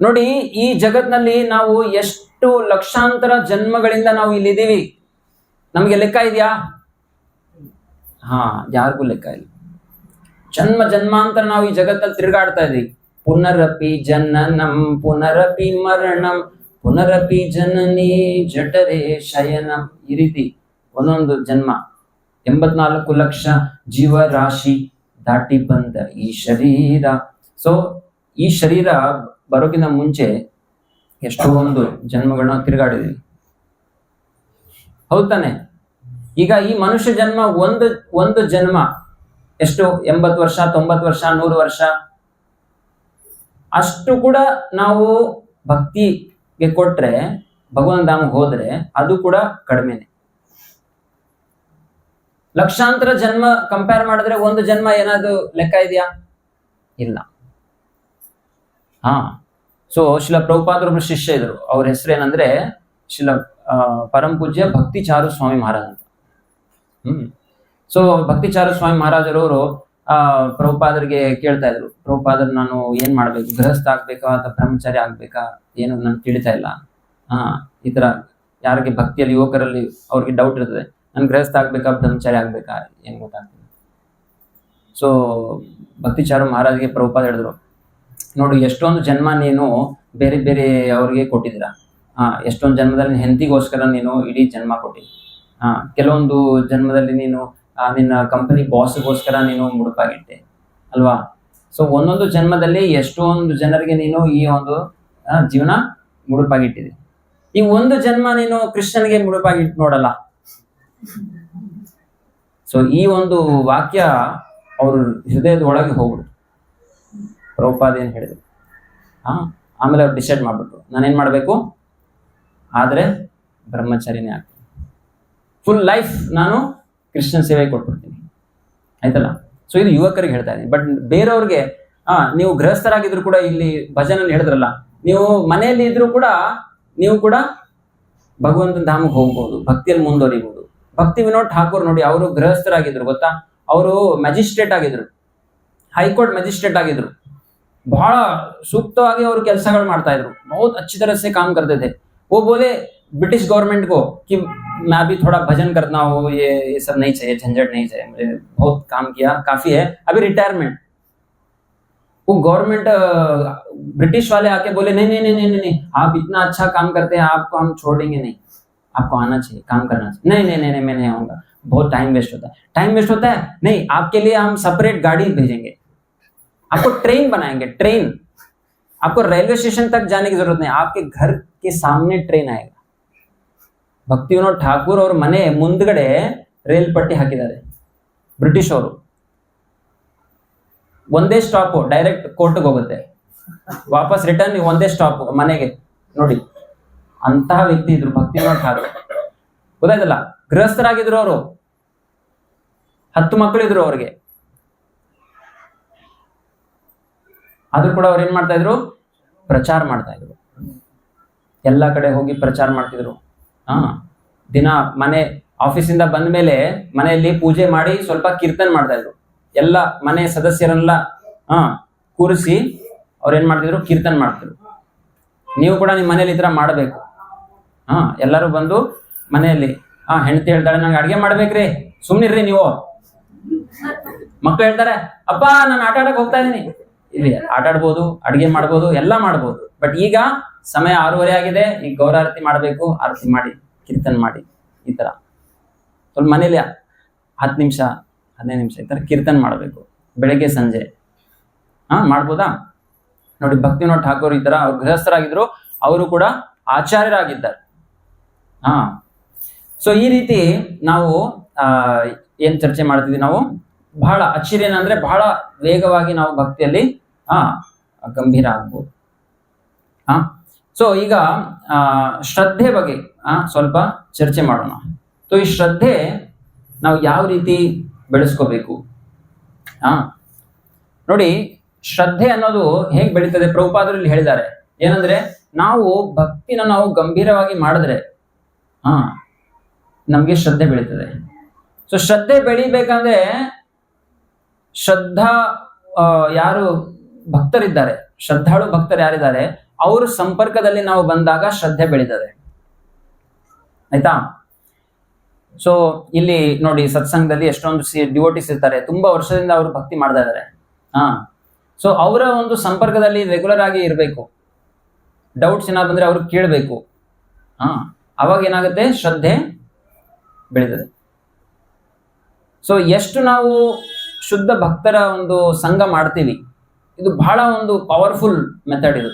ನೋಡಿ, ಈ ಜಗತ್ನಲ್ಲಿ ನಾವು ಎಷ್ಟು ಲಕ್ಷಾಂತರ ಜನ್ಮಗಳಿಂದ ನಾವು ಇಲ್ಲಿದ್ದೀವಿ, ನಮ್ಗೆ ಲೆಕ್ಕ ಇದೆಯಾ? ಯಾರಿಗೂ ಲೆಕ್ಕ ಇಲ್ಲ. ಜನ್ಮ ಜನ್ಮಾಂತರ ನಾವು ಈ ಜಗತ್ತಲ್ಲಿ ತಿರುಗಾಡ್ತಾ ಇದೀವಿ. ಪುನರಪಿ ಜನನಂ ಪುನರಪಿ ಮರಣಂ ಪುನರಪಿ ಜನನಿ ಜಠರೇ ಶಯನಂ. ಈ ರೀತಿ ಒಂದೊಂದು ಜನ್ಮ, 84 ಲಕ್ಷ ಜೀವರಾಶಿ ದಾಟಿ ಬಂದ ಈ ಶರೀರ. ಸೊ ಈ ಶರೀರ ಬರೋಕ್ಕಿಂತ ಮುಂಚೆ ಎಷ್ಟೊಂದು ಜನ್ಮಗಳನ್ನ ತಿರುಗಾಡಿದ್ವಿ, ಹೌದ್ ತಾನೆ? ಈಗ ಈ ಮನುಷ್ಯ ಜನ್ಮ ಒಂದು ಜನ್ಮ ಎಷ್ಟು? 80 ವರ್ಷ, 90 ವರ್ಷ, 100 ವರ್ಷ. ಅಷ್ಟು ಕೂಡ ನಾವು ಭಕ್ತಿಗೆ ಕೊಟ್ರೆ, ಭಗವಂತ ಧಾಮಕ್ಕೆ ಹೋದ್ರೆ ಅದು ಕೂಡ ಕಡಿಮೆನೆ. ಲಕ್ಷಾಂತರ ಜನ್ಮ ಕಂಪೇರ್ ಮಾಡಿದ್ರೆ ಒಂದು ಜನ್ಮ ಏನಾದ್ರು ಲೆಕ್ಕ ಇದೆಯಾ? ಇಲ್ಲ. ಸೊ ಶಿಲ ಪ್ರಭುಪಾದರೊಬ್ರು ಶಿಷ್ಯ ಇದ್ರು, ಅವ್ರ ಹೆಸರು ಏನಂದ್ರೆ ಶಿಲ ಪರಂ ಪೂಜ್ಯ ಭಕ್ತಿ ಚಾರು ಸ್ವಾಮಿ ಮಹಾರಾಜ್ ಅಂತ. ಸೊ ಭಕ್ತಿ ಚಾರು ಸ್ವಾಮಿ ಮಹಾರಾಜರವರು ಪ್ರಭುಪಾದರಿಗೆ ಕೇಳ್ತಾ ಇದ್ರು, ಪ್ರಭುಪಾದರ್ ನಾನು ಏನ್ ಮಾಡ್ಬೇಕು, ಗೃಹಸ್ಥ ಆಗ್ಬೇಕಾ ಅಥವಾ ಬ್ರಹ್ಮಚಾರಿ ಆಗ್ಬೇಕಾ, ಏನು ನನ್ಗೆ ತಿಳಿತಾ ಇಲ್ಲ. ಈ ತರ ಯಾರಿಗೆ ಭಕ್ತಿಯಲ್ಲಿ ಯುವಕರಲ್ಲಿ ಅವ್ರಿಗೆ ಡೌಟ್ ಇರ್ತದೆ, ನನ್ ಗೃಹಸ್ಥ ಆಗ್ಬೇಕಾ ಬ್ರಹ್ಮಚಾರಿ ಆಗ್ಬೇಕಾ ಏನ್ ಗೊತ್ತಾಗ್ತದೆ. ಸೊ ಭಕ್ತಿ ಚಾರು ಮಹಾರಾಜ್ಗೆ ಪ್ರಭುಪಾದ ಹೇಳಿದ್ರು, ನೋಡು ಎಷ್ಟೊಂದು ಜನ್ಮ ನೀನು ಬೇರೆ ಬೇರೆ ಅವ್ರಿಗೆ ಕೊಟ್ಟಿದ್ದೀರ. ಎಷ್ಟೊಂದು ಜನ್ಮದಲ್ಲಿ ಹೆಂಡತಿಗೋಸ್ಕರ ನೀನು ಇಡೀ ಜನ್ಮ ಕೊಟ್ಟಿ. ಕೆಲವೊಂದು ಜನ್ಮದಲ್ಲಿ ನೀನು ನಿನ್ನ ಕಂಪನಿ ಬಾಸ್ಗೋಸ್ಕರ ನೀನು ಮುಡುಪಾಗಿಟ್ಟೆ ಅಲ್ವಾ. ಸೊ ಒಂದೊಂದು ಜನ್ಮದಲ್ಲಿ ಎಷ್ಟೊಂದು ಜನರಿಗೆ ನೀನು ಈ ಒಂದು ಜೀವನ ಮುಡುಪಾಗಿಟ್ಟಿದೆ. ಈ ಒಂದು ಜನ್ಮ ನೀನು ಕೃಷ್ಣನಿಗೆ ಮುಡುಪಾಗಿಟ್ಟು ನೋಡಲ್ಲ. ಸೊ ಈ ಒಂದು ವಾಕ್ಯ ಅವ್ರ ಹೃದಯದ ಒಳಗೆ ಹೋಗ್ಬಿಡು. ಪ್ರಭುಪಾದ ಏನ್ ಹೇಳಿದ್ರು, ಆಮೇಲೆ ಅವ್ರು ಡಿಸೈಡ್ ಮಾಡ್ಬಿಟ್ರು, ನಾನೇನ್ ಮಾಡ್ಬೇಕು, ಆದ್ರೆ ಬ್ರಹ್ಮಚಾರಿನೇ ಆಗ್ತೀನಿ, ಫುಲ್ ಲೈಫ್ ನಾನು ಕೃಷ್ಣನ್ ಸೇವೆ ಕೊಟ್ಬಿಡ್ತೀನಿ, ಆಯ್ತಲ್ಲ. ಸೊ ಇದು ಯುವಕರಿಗೆ ಹೇಳ್ತಾ ಇದ್ದೀನಿ. ಬಟ್ ಬೇರೆಯವ್ರಿಗೆ ನೀವು ಗೃಹಸ್ಥರಾಗಿದ್ರು ಕೂಡ, ಇಲ್ಲಿ ಭಜನಲ್ಲಿ ಹೇಳಿದ್ರಲ್ಲ, ನೀವು ಮನೆಯಲ್ಲಿ ಇದ್ರು ಕೂಡ ನೀವು ಕೂಡ ಭಗವಂತನ ಧಾಮಕ್ಕೆ ಹೋಗ್ಬೋದು, ಭಕ್ತಿಯಲ್ಲಿ ಮುಂದುವರಿಬಹುದು. ಭಕ್ತಿ ವಿನೋದ್ ಠಾಕೂರ್ ನೋಡಿ, ಅವರು ಗೃಹಸ್ಥರಾಗಿದ್ರು ಗೊತ್ತಾ. ಅವರು ಮ್ಯಾಜಿಸ್ಟ್ರೇಟ್ ಆಗಿದ್ರು, ಹೈಕೋರ್ಟ್ ಮ್ಯಾಜಿಸ್ಟ್ರೇಟ್ ಆಗಿದ್ರು. ಬಹಳ ಸೂಕ್ತವಾಗಿ ಅವರು ಕೆಲಸಗಳು ಮಾಡ್ತಾ ಇದ್ರು, बहुत अच्छी तरह से काम करते थे. वो बोले ब्रिटिश गवर्नमेंट को कि मैं अभी थोड़ा भजन करना हो, ये सब नहीं चाहिए, झंझट नहीं चाहिए, मुझे बहुत काम किया, काफी है, अभी रिटायरमेंट. वो गवर्नमेंट ब्रिटिश वाले आके बोले नहीं नहीं नहीं नहीं नहीं, आप इतना अच्छा काम करते हैं, आपको हम छोड़ेंगे नहीं, आपको आना चाहिए, काम करना चाहिए. नहीं नहीं नहीं नहीं, मैं नहीं आऊंगा, बहुत टाइम वेस्ट होता है. टाइम वेस्ट होता है नहीं, आपके लिए हम सेपरेट गाड़ी भेजेंगे, आपको ट्रेन बनाएंगे, ट्रेन. आपको रेलवे स्टेशन तक जाने की जरूरत नहीं, आपके घर के सामने ट्रेन आएगा. ಭಕ್ತಿ ವಿನೋದ್ ಠಾಕೂರ್ ಅವ್ರ ಮನೆ ಮುಂದ್ಗಡೆ ರೈಲ್ ಪಟ್ಟಿ ಹಾಕಿದ್ದಾರೆ ಬ್ರಿಟಿಷ್ ಅವರು. ಒಂದೇ ಸ್ಟಾಪ್, ಡೈರೆಕ್ಟ್ ಕೋರ್ಟ್ಗೆ ಹೋಗುತ್ತೆ, ವಾಪಸ್ ರಿಟರ್ನ್ ಒಂದೇ ಸ್ಟಾಪ್ ಮನೆಗೆ. ನೋಡಿ ಅಂತಹ ವ್ಯಕ್ತಿ ಇದ್ರು ಭಕ್ತಿ ವಿನೋದ್ ಠಾಕೂರ್, ಗೊತ್ತಾಯ್ತಲ್ಲ. ಗೃಹಸ್ಥರಾಗಿದ್ರು ಅವರು, 10 ಮಕ್ಕಳಿದ್ರು ಅವ್ರಿಗೆ. ಆದ್ರೂ ಕೂಡ ಅವ್ರು ಏನ್ ಮಾಡ್ತಾ ಇದ್ರು, ಪ್ರಚಾರ ಮಾಡ್ತಾ ಇದ್ರು, ಎಲ್ಲ ಕಡೆ ಹೋಗಿ ಪ್ರಚಾರ ಮಾಡ್ತಿದ್ರು. ದಿನ ಮನೆ ಆಫೀಸಿಂದ ಬಂದ ಮೇಲೆ ಮನೆಯಲ್ಲಿ ಪೂಜೆ ಮಾಡಿ ಸ್ವಲ್ಪ ಕೀರ್ತನ್ ಮಾಡ್ತಾ ಇದ್ರು. ಎಲ್ಲ ಮನೆ ಸದಸ್ಯರೆಲ್ಲ ಕೂರಿಸಿ ಅವ್ರು ಏನ್ ಮಾಡ್ತಿದ್ರು, ಕೀರ್ತನ್ ಮಾಡ್ತಿದ್ರು. ನೀವು ಕೂಡ ನಿಮ್ಮ ಮನೇಲಿ ಈ ತರ ಮಾಡಬೇಕು. ಎಲ್ಲರೂ ಬಂದು ಮನೆಯಲ್ಲಿ ಹೆಂಡತಿ ಹೇಳ್ತಾಳೆ, ನಂಗೆ ಅಡ್ಗೆ ಮಾಡ್ಬೇಕ್ರಿ, ಸುಮ್ನಿರ್ರಿ ನೀವು. ಮಕ್ಕಳು ಹೇಳ್ತಾರೆ, ಅಪ್ಪ ನಾನು ಆಟ ಆಡಕ್ ಹೋಗ್ತಾ ಇದೀನಿ. ಇಲ್ಲಿ ಆಟ ಆಡ್ಬೋದು, ಅಡ್ಗೆ ಮಾಡ್ಬೋದು, ಎಲ್ಲ ಮಾಡ್ಬೋದು. ಬಟ್ ಈಗ ಸಮಯ 6:30 ಆಗಿದೆ, ಈಗ ಗೌರಾರತಿ ಮಾಡ್ಬೇಕು, ಆರತಿ ಮಾಡಿ, ಕೀರ್ತನ್ ಮಾಡಿ. ಈ ತರ ಸ್ವಲ್ಪ ಮನೇಲಿ 10 ನಿಮಿಷ 15 ನಿಮಿಷ ಈ ತರ ಕೀರ್ತನ್ ಮಾಡಬೇಕು, ಬೆಳಗ್ಗೆ ಸಂಜೆ. ಮಾಡ್ಬೋದಾ? ನೋಡಿ ಭಕ್ತಿ ವಿನೋದ್ ಠಾಕೂರ್ ಈ ತರ ಅವ್ರು ಗೃಹಸ್ಥರಾಗಿದ್ರು, ಅವರು ಕೂಡ ಆಚಾರ್ಯರಾಗಿದ್ದಾರೆ. ಸೊ ಈ ರೀತಿ ನಾವು ಏನ್ ಚರ್ಚೆ ಮಾಡ್ತಿದ್ವಿ, ನಾವು ಬಹಳ ಆಶ್ಚರ್ಯ ಅಂದ್ರೆ ಬಹಳ ವೇಗವಾಗಿ ನಾವು ಭಕ್ತಿಯಲ್ಲಿ ಗಂಭೀರ ಆಗ್ಬೋದು. ಸೊ ಈಗ ಶ್ರದ್ಧೆ ಬಗ್ಗೆ ಸ್ವಲ್ಪ ಚರ್ಚೆ ಮಾಡೋಣ. ಸೊ ಈ ಶ್ರದ್ಧೆ ನಾವು ಯಾವ ರೀತಿ ಬೆಳೆಸ್ಕೋಬೇಕು? ನೋಡಿ, ಶ್ರದ್ಧೆ ಅನ್ನೋದು ಹೇಗೆ ಬೆಳೀತದೆ, ಪ್ರಭುಪಾದರಲ್ಲಿ ಹೇಳಿದ್ದಾರೆ. ಏನಂದ್ರೆ, ನಾವು ಭಕ್ತಿನ ನಾವು ಗಂಭೀರವಾಗಿ ಮಾಡಿದ್ರೆ ನಮ್ಗೆ ಶ್ರದ್ಧೆ ಬೆಳೀತದೆ. ಸೊ ಶ್ರದ್ಧೆ ಬೆಳಿಬೇಕಂದ್ರೆ, ಶ್ರದ್ಧಾ ಯಾರು ಭಕ್ತರಿದ್ದಾರೆ, ಶ್ರದ್ಧಾಳು ಭಕ್ತರು ಯಾರಿದ್ದಾರೆ, ಅವ್ರ ಸಂಪರ್ಕದಲ್ಲಿ ನಾವು ಬಂದಾಗ ಶ್ರದ್ಧೆ ಬೆಳೀತದೆ, ಆಯ್ತಾ. ಸೊ ಇಲ್ಲಿ ನೋಡಿ, ಸತ್ಸಂಗದಲ್ಲಿ ಎಷ್ಟೊಂದು ಡಿವೋಟಿಸ್ ಇರ್ತಾರೆ, ತುಂಬಾ ವರ್ಷದಿಂದ ಅವರು ಭಕ್ತಿ ಮಾಡ್ತಾ ಇದ್ದಾರೆ. ಸೊ ಅವರ ಒಂದು ಸಂಪರ್ಕದಲ್ಲಿ ರೆಗ್ಯುಲರ್ ಆಗಿ ಇರಬೇಕು. ಡೌಟ್ಸ್ ಏನಾದ್ರು ಬಂದ್ರೆ ಅವ್ರಿಗೆ ಕೇಳಬೇಕು. ಅವಾಗ ಏನಾಗುತ್ತೆ, ಶ್ರದ್ಧೆ ಬೆಳೀತದೆ. ಸೊ ಎಷ್ಟು ನಾವು ಶುದ್ಧ ಭಕ್ತರ ಒಂದು ಸಂಘ ಮಾಡ್ತೀವಿ, ಇದು ಬಹಳ ಒಂದು ಪವರ್ಫುಲ್ ಮೆಥಡ್ ಇದು.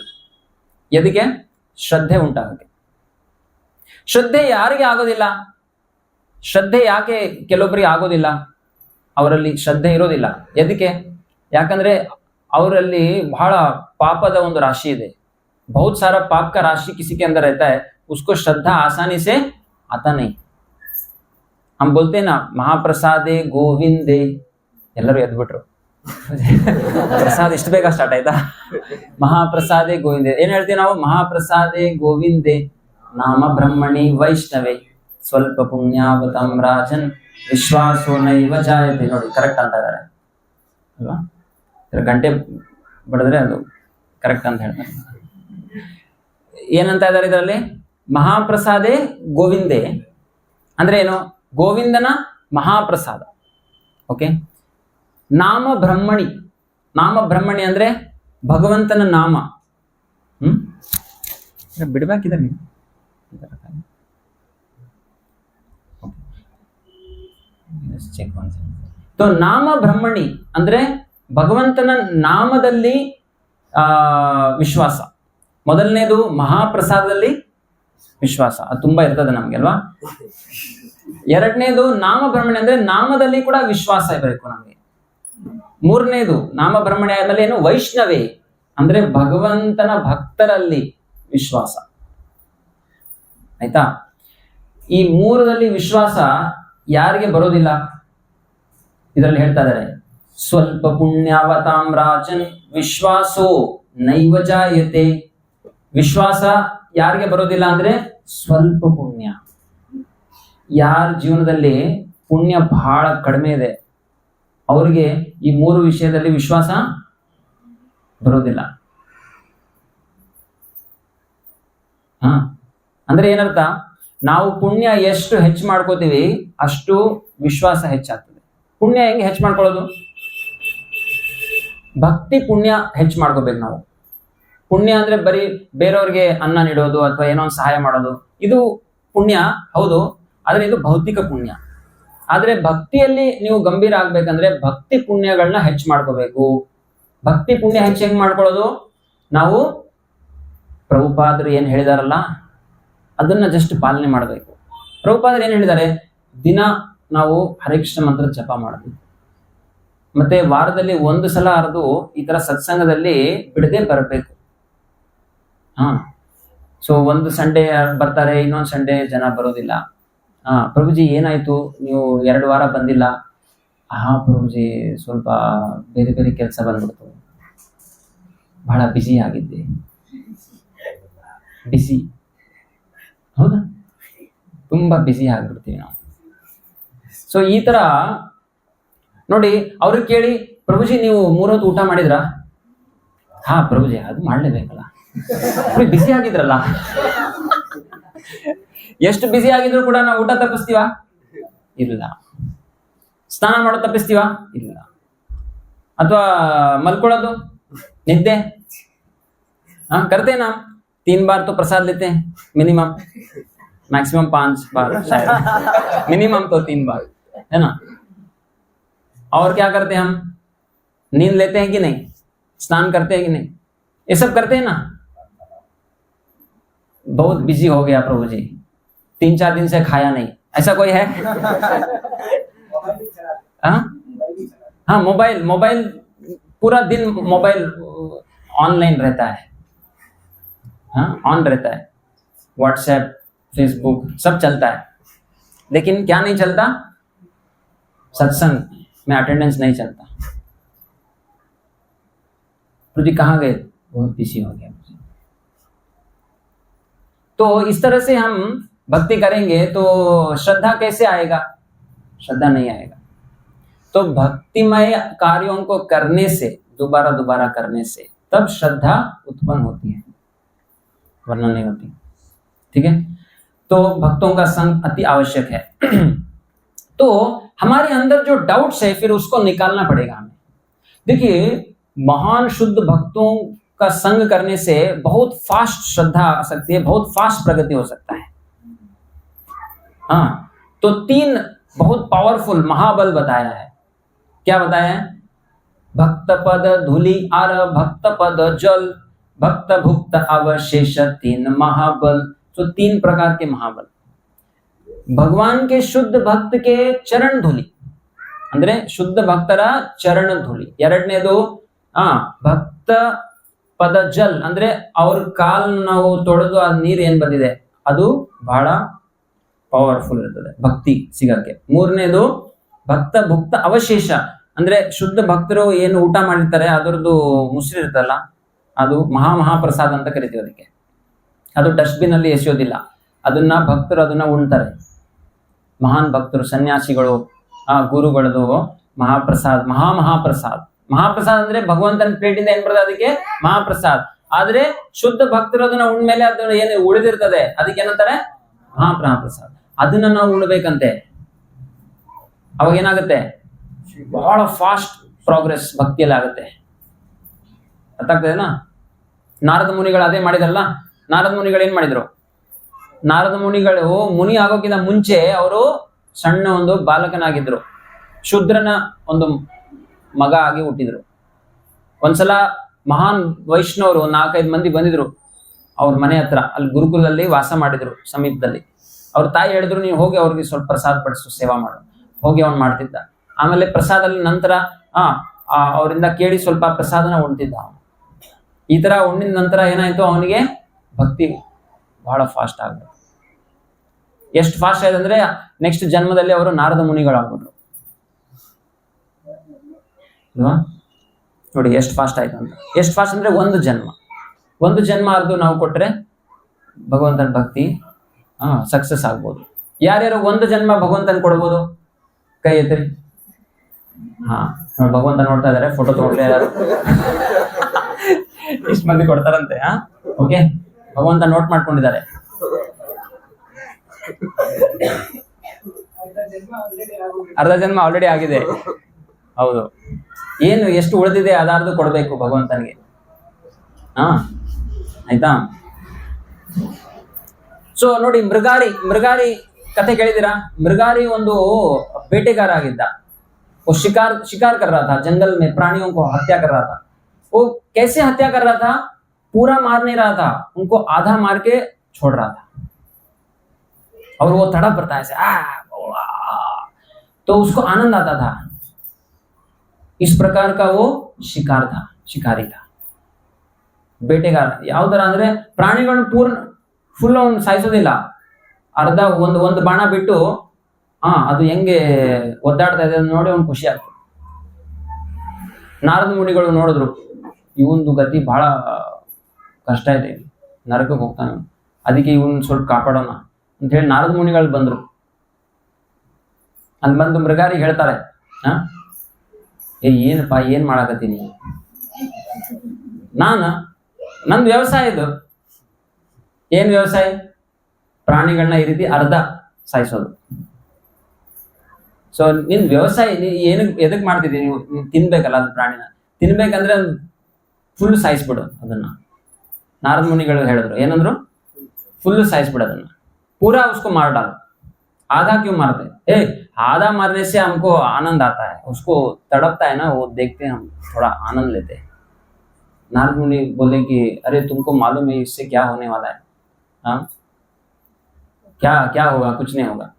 ಎದಕ್ಕೆ? ಶ್ರದ್ಧೆ ಉಂಟಾಗುತ್ತೆ. ಶ್ರದ್ಧೆ ಯಾರಿಗೆ ಆಗೋದಿಲ್ಲ? ಶ್ರದ್ಧೆ ಯಾಕೆ ಕೆಲವೊಬ್ಬರಿಗೆ ಆಗೋದಿಲ್ಲ? ಅವರಲ್ಲಿ ಶ್ರದ್ಧೆ ಇರೋದಿಲ್ಲ. ಎದಕ್ಕೆ? ಯಾಕಂದ್ರೆ ಅವರಲ್ಲಿ ಬಹಳ पापದ ಒಂದು राशि ಇದೆ. बहुत सारा पाप का राशि किसी के अंदर रहता है, उसको श्रद्धा आसानी से आता नहीं. हम बोलते हैं ना महाप्रसादे ಗೋವಿಂದೇ, ಎಲ್ಲರೂ ಎದ್ಬಿಟ್ರು. ಪ್ರಸಾದ ಇಷ್ಟು ಬೇಗ ಸ್ಟಾರ್ಟ್ ಆಯ್ತಾ? ಮಹಾಪ್ರಸಾದೆ ಗೋವಿಂದೆ ಏನ್ ಹೇಳ್ತೀವಿ ನಾವು? ಮಹಾಪ್ರಸಾದೆ ಗೋವಿಂದೆ ನಾಮ ಬ್ರಹ್ಮಣಿ ವೈಷ್ಣವೆ ಸ್ವಲ್ಪ ಪುಣ್ಯಾವತಂ ರಾಜನ್ ವಿಶ್ವಾಸೋ ನೈವ ಜಾಯತೆ. ನೋಡಿ ಕರೆಕ್ಟ್ ಅಂತ ಇದ್ದಾರೆ ಅಲ್ವಾ? ಗಂಟೆ ಬಡಿದ್ರೆ ಅದು ಕರೆಕ್ಟ್ ಅಂತ ಹೇಳ್ತಾರೆ. ಏನಂತ ಇದ್ದಾರೆ ಇದರಲ್ಲಿ? ಮಹಾಪ್ರಸಾದೆ ಗೋವಿಂದೆ ಅಂದ್ರೆ ಏನು? ಗೋವಿಂದನ ಮಹಾಪ್ರಸಾದ. ಓಕೆ. ನಾಮ ಬ್ರಹ್ಮಣಿ, ನಾಮ ಬ್ರಹ್ಮಣಿ ಅಂದ್ರೆ ಭಗವಂತನ ನಾಮ. ಬಿಡ್ಬೇಕಿದೆ ನೀವು. ನಾಮ ಬ್ರಹ್ಮಣಿ ಅಂದ್ರೆ ಭಗವಂತನ ನಾಮದಲ್ಲಿ ವಿಶ್ವಾಸ. ಮೊದಲನೇದು ಮಹಾಪ್ರಸಾದದಲ್ಲಿ ವಿಶ್ವಾಸ, ಅದು ತುಂಬಾ ಇರ್ತದೆ ನಮ್ಗೆ ಅಲ್ವಾ? ಎರಡನೇದು ನಾಮ ಬ್ರಹ್ಮಣಿ ಅಂದ್ರೆ ನಾಮದಲ್ಲಿ ಕೂಡ ವಿಶ್ವಾಸ ಇರಬೇಕು ನಮ್ಗೆ. ಮೂರನೇದು ನಾಮ ಬ್ರಹ್ಮಣಿ ಆದ್ಮೇಲೆ ಏನು? ವೈಷ್ಣವೇ ಅಂದ್ರೆ ಭಗವಂತನ ಭಕ್ತರಲ್ಲಿ ವಿಶ್ವಾಸ. ಆಯ್ತಾ? ಈ ಮೂರರಲ್ಲಿ ವಿಶ್ವಾಸ ಯಾರಿಗೆ ಬರೋದಿಲ್ಲ? ಇದರಲ್ಲಿ ಹೇಳ್ತಾ ಇದ್ದಾರೆ ಸ್ವಲ್ಪ ಪುಣ್ಯಾವತಾಂ ರಾಜನ್ ವಿಶ್ವಾಸೋ ನೈವ ಜಾಯತೆ. ವಿಶ್ವಾಸ ಯಾರಿಗೆ ಬರೋದಿಲ್ಲ ಅಂದ್ರೆ ಸ್ವಲ್ಪ ಪುಣ್ಯ. ಯಾರ ಜೀವನದಲ್ಲಿ ಪುಣ್ಯ ಬಹಳ ಕಡಿಮೆ ಇದೆ ಅವ್ರಿಗೆ ಈ ಮೂರು ವಿಷಯದಲ್ಲಿ ವಿಶ್ವಾಸ ಬರೋದಿಲ್ಲ. ಅಂದ್ರೆ ಏನರ್ಥ? ನಾವು ಪುಣ್ಯ ಎಷ್ಟು ಹೆಚ್ಚು ಮಾಡ್ಕೋತೀವಿ ಅಷ್ಟು ವಿಶ್ವಾಸ ಹೆಚ್ಚಾಗ್ತದೆ. ಪುಣ್ಯ ಹೆಂಗೆ ಹೆಚ್ಚು ಮಾಡ್ಕೊಳ್ಳೋದು? ಭಕ್ತಿ ಪುಣ್ಯ ಹೆಚ್ಚು ಮಾಡ್ಕೋಬೇಕು ನಾವು. ಪುಣ್ಯ ಅಂದ್ರೆ ಬರೀ ಬೇರೆಯವ್ರಿಗೆ ಅನ್ನ ನೀಡೋದು ಅಥವಾ ಏನೋ ಒಂದು ಸಹಾಯ ಮಾಡೋದು, ಇದು ಪುಣ್ಯ ಹೌದು, ಆದ್ರೆ ಇದು ಭೌತಿಕ ಪುಣ್ಯ. ಆದ್ರೆ ಭಕ್ತಿಯಲ್ಲಿ ನೀವು ಗಂಭೀರ ಆಗ್ಬೇಕಂದ್ರೆ ಭಕ್ತಿ ಪುಣ್ಯಗಳನ್ನ ಹೆಚ್ಚು ಮಾಡ್ಕೋಬೇಕು. ಭಕ್ತಿ ಪುಣ್ಯ ಹೆಚ್ಚು ಹೆಂಗ್ ಮಾಡ್ಕೊಳ್ಳೋದು? ನಾವು ಪ್ರಭುಪಾದರು ಏನ್ ಹೇಳಿದಾರಲ್ಲ ಅದನ್ನ ಜಸ್ಟ್ ಪಾಲನೆ ಮಾಡಬೇಕು. ಪ್ರಭುಪಾದರು ಏನ್ ಹೇಳಿದ್ದಾರೆ? ದಿನ ನಾವು ಹರೇ ಕೃಷ್ಣ ಮಂತ್ರ ಜಪ ಮಾಡಬೇಕು, ಮತ್ತೆ ವಾರದಲ್ಲಿ ಒಂದು ಸಲ ಅರ್ದು ಈ ತರ ಸತ್ಸಂಗದಲ್ಲಿ ಬಿಡದೆ ಬರಬೇಕು. ಸೊ ಒಂದು ಸಂಡೇ ಬರ್ತಾರೆ, ಇನ್ನೊಂದು ಸಂಡೇ ಜನ ಬರೋದಿಲ್ಲ. ಪ್ರಭುಜಿ ಏನಾಯ್ತು ನೀವು 2 ವಾರ ಬಂದಿಲ್ಲ? ಪ್ರಭುಜಿ ಸ್ವಲ್ಪ ಬೇರೆ ಬೇರೆ ಕೆಲಸ ಬಂದ್ಬಿಡ್ತು, ಬಹಳ ಬಿಸಿ ಆಗಿದ್ದೆ. ಬಿಸಿ, ಹೌದಾ? ತುಂಬಾ ಬಿಸಿ ಆಗ್ಬಿಡ್ತೀವಿ ನಾವು. ಸೊ ಈ ತರ ನೋಡಿ, ಅವ್ರಿಗೆ ಕೇಳಿ ಪ್ರಭುಜಿ ನೀವು 3 ಹೊತ್ತು ಊಟ ಮಾಡಿದ್ರಾ? ಪ್ರಭುಜಿ ಅದು ಮಾಡ್ಲೇಬೇಕಲ್ಲ, ಬಿಸಿ ಆಗಿದ್ರಲ್ಲ. ಎಷ್ಟು ಬಿಸಿ ಆಗಿದ್ರು ಕೂಡ ನಾವು ಊಟ ತಪ್ಪಿಸ್ತೀವ? ಇಲ್ಲ. ಸ್ನಾನ ಮಾಡೋದು ತಪ್ಪಿಸ್ತೀವ? ಇಲ್ಲ. ಅಥವಾ ಮಲ್ಕೊಳ್ಳೋದು, ನಿದ್ದೆ करते हैं ना, 3 बार तो प्रसाद लेते हैं मिनिमम, मैक्सिमम 5 बार शायद, मिनिमम तो 3 बार है ना. और क्या करते हैं हम? नींद लेते हैं कि नहीं? स्नान करते हैं कि नहीं? ये सब करते हैं ना. बहुत बिजी हो गया प्रभु जी, 3-4 दिन से खाया नहीं, ऐसा कोई है? हाँ, मोबाइल पूरा दिन मोबाइल ऑनलाइन रहता है, ऑन रहता है, व्हाट्सएप फेसबुक सब चलता है, लेकिन क्या नहीं चलता? सत्संग में अटेंडेंस नहीं चलता. प्रभु जी कहाँ गए? बहुत बिजी हो गया. तो इस तरह से हम भक्ति करेंगे तो श्रद्धा कैसे आएगा? श्रद्धा नहीं आएगा. तो भक्तिमय कार्यों को करने से, दोबारा करने से तब श्रद्धा उत्पन्न होती है, वरना नहीं होती. ठीक है? तो भक्तों का संग अति आवश्यक है. तो हमारे अंदर जो डाउट्स है फिर उसको निकालना पड़ेगा हमें. देखिए, महान शुद्ध भक्तों का संग करने से बहुत फास्ट श्रद्धा आ सकती है, बहुत फास्ट प्रगति हो सकता है. तो 3 बहुत पावरफुल महाबल बताया है. क्या बताया है? भक्त पद धूलि आर, भक्त पद जल, भक्त भुक्त अवशेष, 3 महाबल. तो 3 प्रकार के महाबल. भगवान के शुद्ध भक्त के चरण धूलि ಅಂದ್ರೆ ಶುದ್ಧ ಭಕ್ತರ ಚರಣ ಧೂಳಿ. ಎರಡನೇದು ಭಕ್ತ ಪದ ಜಲ್ ಅಂದ್ರೆ ಅವ್ರ ಕಾಲ್ ನಾವು ತೊಳೆದು ಆ ನೀರ್ ಏನ್ ಬಂದಿದೆ ಅದು ಬಹಳ ಪವರ್ಫುಲ್ ಇರ್ತದೆ ಭಕ್ತಿ ಸಿಗಕ್ಕೆ. ಮೂರನೇದು ಭಕ್ತ ಭುಕ್ತ ಅವಶೇಷ ಅಂದ್ರೆ ಶುದ್ಧ ಭಕ್ತರು ಏನು ಊಟ ಮಾಡಿರ್ತಾರೆ ಅದರದ್ದು ಮುಸ್ರಿ ಇರ್ತಲ್ಲ ಅದು ಮಹಾಪ್ರಸಾದ ಅಂತ ಕರಿತೀವಿ ಅದಕ್ಕೆ. ಅದು ಡಸ್ಟ್ಬಿನ್ ಅಲ್ಲಿ ಎಸೆಯೋದಿಲ್ಲ, ಅದನ್ನ ಭಕ್ತರು ಅದನ್ನ ಉಣ್ತಾರೆ. ಮಹಾನ್ ಭಕ್ತರು ಸನ್ಯಾಸಿಗಳು ಗುರುಗಳದು ಮಹಾಪ್ರಸಾದ್ ಮಹಾಪ್ರಸಾದ್ ಅಂದ್ರೆ ಭಗವಂತನ ಪ್ಲೇಟಿಂದ ಏನ್ ಬರ್ತದೆ ಅದಕ್ಕೆ ಮಹಾಪ್ರಸಾದ್. ಆದ್ರೆ ಶುದ್ಧ ಭಕ್ತರು ಅದನ್ನ ಉಣ್ಮೇಲೆ ಅದನ್ನ ಏನು ಉಳಿದಿರ್ತದೆ ಅದಕ್ಕೆ ಏನಂತಾರೆ ಮಹಾಪ್ರಸಾದ್. ಅದನ್ನ ನಾವು ಉಣ್ಬೇಕಂತೆ. ಅವಾಗ ಏನಾಗುತ್ತೆ ಬಹಳ ಫಾಸ್ಟ್ ಪ್ರೋಗ್ರೆಸ್ ಭಕ್ತಿಯಲ್ಲಿ ಆಗುತ್ತೆ. ಅರ್ಥ ಆಗ್ತದೇನಾ? ನಾರದ ಮುನಿಗಳು ಅದೇ ಮಾಡಿದ್ರಲ್ಲ. ನಾರದ ಮುನಿಗಳು ಏನ್ ಮಾಡಿದ್ರು? ನಾರದ ಮುನಿಗಳು ಮುನಿ ಆಗೋಕ್ಕಿಂತ ಮುಂಚೆ ಅವರು ಸಣ್ಣ ಒಂದು ಬಾಲಕನಾಗಿದ್ರು, ಶೂದ್ರನ ಒಂದು ಮಗ ಆಗಿ ಹುಟ್ಟಿದ್ರು. ಒಂದ್ಸಲ ಮಹಾನ್ ವೈಷ್ಣವರು 4-5 ಮಂದಿ ಬಂದಿದ್ರು ಅವ್ರ ಮನೆ ಹತ್ರ. ಅಲ್ಲಿ ಗುರುಕುಲದಲ್ಲಿ ವಾಸ ಮಾಡಿದ್ರು ಸಮೀಪದಲ್ಲಿ. ಅವ್ರ ತಾಯಿ ಹೇಳಿದ್ರು ನೀವು ಹೋಗಿ ಅವ್ರಿಗೆ ಸ್ವಲ್ಪ ಪ್ರಸಾದ ಪಡಿಸು, ಸೇವಾ ಮಾಡು. ಹೋಗಿ ಅವ್ನು ಮಾಡ್ತಿದ್ದ. ಆಮೇಲೆ ಪ್ರಸಾದಲ್ಲಿ ನಂತರ ಅವರಿಂದ ಕೇಳಿ ಸ್ವಲ್ಪ ಪ್ರಸಾದನ ಉಣ್ತಿದ್ದ. ಈ ತರ ಉಣ್ಣಿದ ನಂತರ ಏನಾಯ್ತು, ಅವನಿಗೆ ಭಕ್ತಿ ಬಹಳ ಫಾಸ್ಟ್ ಆಗ್ಬಿಟ್ಟು. ಎಷ್ಟು ಫಾಸ್ಟ್ ಆಯ್ತು ಅಂದ್ರೆ ನೆಕ್ಸ್ಟ್ ಜನ್ಮದಲ್ಲಿ ಅವರು ನಾರದ ಮುನಿಗಳಾಗ್ಬಿಟ್ರು ಅಲ್ವಾ? ನೋಡಿ ಎಷ್ಟು ಫಾಸ್ಟ್ ಆಯ್ತು ಅಂತ. ಎಷ್ಟು ಫಾಸ್ಟ್ ಅಂದ್ರೆ ಒಂದು ಜನ್ಮ ಅರ್ದು ನಾವು ಕೊಟ್ರೆ ಭಗವಂತನ ಭಕ್ತಿ ಸಕ್ಸಸ್ ಆಗ್ಬೋದು. ಯಾರ್ಯಾರು ಒಂದು ಜನ್ಮ ಭಗವಂತನ ಕೊಡ್ಬೋದು? ಕೈ ಎತ್ತರಿ. ಭಗವಂತ ನೋಡ್ತಾ ಇದಾರೆ, ಫೋಟೋ ತಗೊಂಡ್ರೆ ಯಾರು? ಇಷ್ಟು ಮಂದಿ ಕೊಡ್ತಾರಂತೆ. ಓಕೆ, ಭಗವಂತ ನೋಟ್ ಮಾಡ್ಕೊಂಡಿದ್ದಾರೆ. ಅರ್ಧ ಜನ್ಮ ಆಲ್ರೆಡಿ ಆಗಿದೆ. ಹೌದು. ಏನು ಎಷ್ಟು ಉಳಿದಿದೆ ಅದಾರ್ದು ಕೊಡ್ಬೇಕು ಭಗವಂತನಿಗೆ. ಆಯ್ತಾ? ಸೊ ನೋಡಿ, ಮೃಗಾರಿ ಕಥೆ ಕೇಳಿದಿರಾ? ಮೃಗಾರಿ ಒಂದು ಬೇಟೆಗಾರ ಆಗಿದ್ದ. वो शिकार कर रहा था, जंगल में प्राणियों को हत्या कर रहा था. वो कैसे हत्या कर रहा था? पूरा मार नहीं रहा था, उनको आधा मार के छोड़ रहा था. और वो तड़प पड़ता है ऐसे तो उसको आनंद आता था. इस प्रकार का वो शिकारी था, ಬೇಟೆಗಾರ. ಯಾವ ತರ ಅಂದ್ರೆ ಪ್ರಾಣಿಗಳನ್ನ ಫುಲ್ ಅವ್ನು ಸಾಯಿಸೋದಿಲ್ಲ. ಅರ್ಧ ಒಂದು ಬಾಣ ಬಿಟ್ಟು ಅದು ಹೆಂಗೆ ಒದ್ದಾಡ್ತಾ ಇದೆ ನೋಡಿ ಅವ್ನು ಖುಷಿ ಆಗ್ತದೆ. ನಾರದ ಮುನಿಗಳು ನೋಡಿದ್ರು ಇವೊಂದು ಗತಿ ಬಹಳ ಕಷ್ಟ ಇದೆ, ನರಕಕ್ಕೆ ಹೋಗ್ತಾನೆ, ಅದಕ್ಕೆ ಇವನ್ ಸ್ವಲ್ಪ ಕಾಪಾಡೋಣ ಅಂತ ಹೇಳಿ ನಾರದ ಮುನಿಗಳು ಬಂದ್ರು. ಅಲ್ಲಿ ಬಂದು ಮೃಗಾರಿಗೆ ಹೇಳ್ತಾರೆ, ಏನಪ್ಪ ಏನ್ ಮಾಡಾಕತ್ತೀನಿ, ನಂದು ವ್ಯವಸಾಯ ಇದು. ಏನ್ ವ್ಯವಸಾಯ? ಪ್ರಾಣಿಗಳನ್ನ ಈ ರೀತಿ ಅರ್ಧ ಸಾಯಿಸೋದು. ಸೊ ನಿನ್ ವ್ಯವಸಾಯ ಎದಕ್ ಮಾಡ್ತಿದ್ದೀನಿ? ನೀವು ತಿನ್ಬೇಕಲ್ಲ ಅದು ಪ್ರಾಣಿನ. ತಿನ್ಬೇಕಂದ್ರೆ ಫುಲ್ ಸಾಯಿಸ್ಬಿಡು ಅದನ್ನ. ನಾರದ ಮುನಿಗಳು ಹೇಳಿದ್ರು, ಏನಂದ್ರು? ಫುಲ್ ಸಾಯಿಸ್ಬಿಡು ಅದನ್ನ, पूरा उसको मार डालो. आधा क्यों मारते? आधा मारने से हमको आनंद आता है, उसको तड़पता है ना, वो देखते हैं हम, थोड़ा आनंद लेते हैं. नारद मुनि बोले कि अरे तुमको मालूम है इससे क्या होने वाला है? क्या होगा? कुछ नहीं होगा.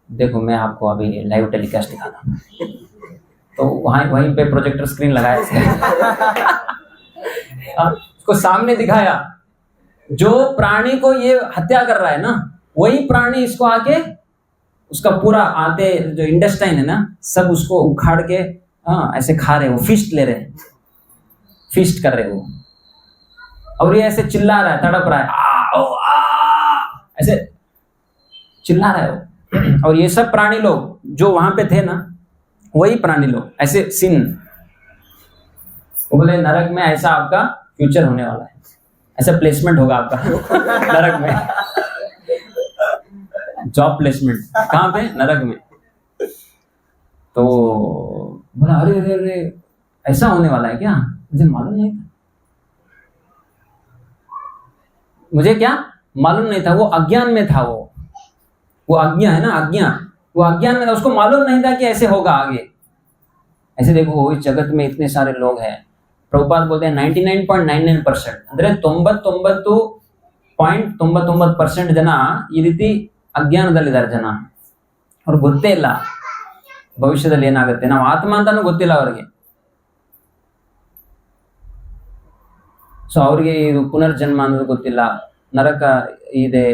देखो मैं आपको अभी लाइव टेलीकास्ट दिखाता हूँ. तो वहीं पे प्रोजेक्टर स्क्रीन लगाया उसको सामने दिखाया. जो प्राणी को ये हत्या कर रहा है ना, वही प्राणी इसको आके उसका पूरा आते जो इंटेस्टाइन है ना, सब उसको उखाड़ के ऐसे खा रहे, वो फीस्ट ले रहे, फीस्ट कर रहे वो. और ये ऐसे चिल्ला रहा है, तड़प रहा है, ऐसे चिल्ला रहा है वो. और ये सब प्राणी लोग जो वहां पे थे ना, वही प्राणी लोग ऐसे सीन. वो बोले नरक में ऐसा आपका फ्यूचर होने वाला है, ऐसा प्लेसमेंट होगा आपका नरक में. जॉब प्लेसमेंट कहाँ पे? नरक में. तो बोला अरे अरे अरे ऐसा होने वाला है क्या? मुझे मालूम नहीं था. मुझे क्या मालूम नहीं था. वो अज्ञान में था. वो अज्ञा है ना, वो अज्ञान में था. उसको मालूम नहीं था कि ऐसे होगा आगे. ऐसे देखो इस जगत में इतने सारे लोग हैं. प्रभुपाद बोलते हैं 99.99% ಅಂದ್ರೆ 99.99% ಜನ ಈ ರೀತಿ ಅಜ್ಞಾನದಲ್ಲಿದ್ದಾರೆ. ಜನ ಅವ್ರಿಗೆ ಗೊತ್ತೇ ಇಲ್ಲ ಭವಿಷ್ಯದಲ್ಲಿ ಏನಾಗುತ್ತೆ, ನಾವು ಆತ್ಮ ಅಂತಾನು ಗೊತ್ತಿಲ್ಲ ಅವ್ರಿಗೆ. ಸೊ ಅವ್ರಿಗೆ ಇದು ಪುನರ್ಜನ್ಮ ಅನ್ನೋದು ಗೊತ್ತಿಲ್ಲ, ನರಕ ಇದೆ,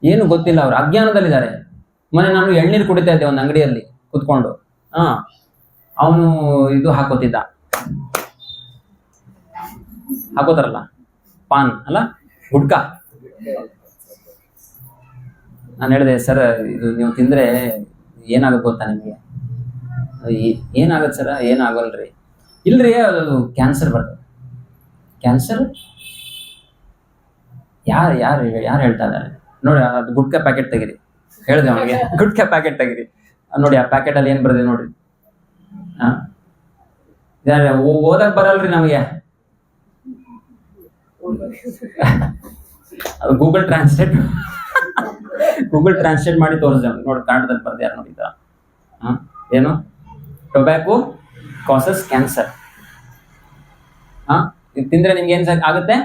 ಏನು ಗೊತ್ತಿಲ್ಲ, ಅವ್ರು ಅಜ್ಞಾನದಲ್ಲಿದ್ದಾರೆ. ಮೊನ್ನೆ ನಾನು ಎಳ್ನೀರು ಕುಡಿತಾ ಇದ್ದೆ ಒಂದು ಅಂಗಡಿಯಲ್ಲಿ ಕುತ್ಕೊಂಡು. ಅವನು ಇದು ಹಾಕೋತಾರಲ್ಲ ಪಾನ್ ಅಲ್ಲ, ಗುಡ್ಕಾ. ನಾನು ಹೇಳಿದೆ, ಸರ್ ಇದು ನೀವು ತಿಂದ್ರೆ ಏನಾಗುತ್ತೆ ಗೊತ್ತಾ ನಿಮಗೆ? ಏನಾಗತ್ತೆ ಸರ? ಏನಾಗಲ್ರಿ. ಇಲ್ರಿ, ಅದು ಕ್ಯಾನ್ಸರ್ ಬರ್ತದೆ. ಕ್ಯಾನ್ಸರ್? ಯಾರು ಹೇಳ್ತಾ ಇದ್ದಾರೆ ನೋಡಿ? ಅದು ಗುಡ್ಕಾ ಪ್ಯಾಕೆಟ್ ತೆಗೀರಿ ಹೇಳಿದೆ ಅವನಿಗೆ. ಗುಡ್ಕಾ ಪ್ಯಾಕೆಟ್ ತೆಗೀರಿ, ನೋಡಿ ಆ ಪ್ಯಾಕೆಟ್ ಅಲ್ಲಿ ಏನ್ ಬರ್ದಿದೆ ನೋಡ್ರಿ. ಓದಕ್ ಬರಲ್ರಿ ನಮಗೆ, ಅದು ಗೂಗಲ್ ಟ್ರಾನ್ಸ್ಲೇಟ್ ಮಾಡಿ ತೋರಿಸಿದೆ ನೋಡಿ. ಕನ್ನಡದಲ್ಲಿ ಬರ್ದ್ಯಾರ ನೋಡಿ. ಏನು? Tobacco causes cancer. ಇದು ತಿಂದ್ರೆ ನಿಮ್ಗೆ ಏನ್ ಆಗುತ್ತೆ?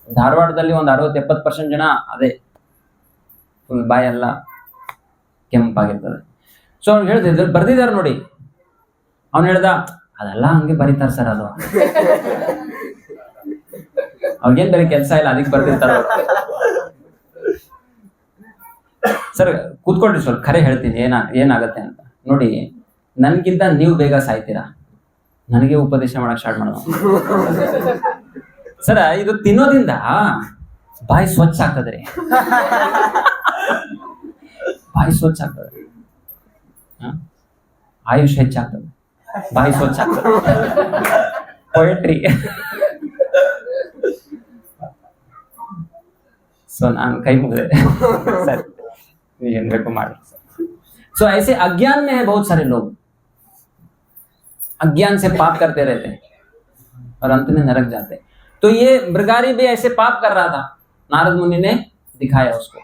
ಧಾರವಾಡದಲ್ಲಿ ಒಂದು 60-70% ಜನ ಅದೇ ಫುಲ್ ಬಾಯೆಲ್ಲ ಕೆಂಪಾಗಿರ್ತದೆ. ಸೊ ಅವ್ನು ಹೇಳ್ತಿದ್ರು, ಬರ್ದಿದ್ದಾರೆ ನೋಡಿ. ಅವ್ನು ಹೇಳ್ದ, ಅದೆಲ್ಲ ಹಂಗೆ ಬರೀತಾರ ಸರ್, ಅದು ಅವ್ರಿಗೇನ್ ಬೇರೆ ಕೆಲಸ ಇಲ್ಲ, ಅದಕ್ಕೆ ಬರ್ದಿರ್ತಾರ. ಸರ್ ಕೂತ್ಕೊಳ್ರಿ, ಸ್ವಲ್ಪ ಖರೆ ಹೇಳ್ತೀನಿ ಏನಾಗತ್ತೆ ಅಂತ. ನೋಡಿ, ನನ್ಗಿಂತ ನೀವು ಬೇಗ ಸಾಯ್ತೀರಾ, ನನಗೆ ಉಪದೇಶ ಮಾಡಕ್ ಸ್ಟಾರ್ಟ್ ಮಾಡೋದು. ಸರ ಇದು ತಿನ್ನೋದ್ರಿಂದ ಬಾಯಿ ಸ್ವಚ್ಛ ಆಗ್ತದ್ರಿ, ಬಾಯಿ ಸ್ವಚ್ಛ ಆಗ್ತದೆ, ಆಯುಷ್ ಹೆಚ್ಚಾಗ್ತದೆ, ಬಾಯಿ ಸ್ವಚ್ಛ ಆಗ್ತದೆ. ಪೊಯೆಟ್ರಿ. ಸೊ ನಾನು ಕೈ ಮುಗಿದೆ ಸರ್, ಏನ್ ಬೇಕು ಮಾಡಿ. सो ऐसे अज्ञान में है बहुत सारे लोग, अज्ञान से पाप करते रहते हैं और अंत में नरक जाते हैं. तो ये मृगारी भी ऐसे पाप कर रहा था, नारद मुनि ने दिखाया उसको.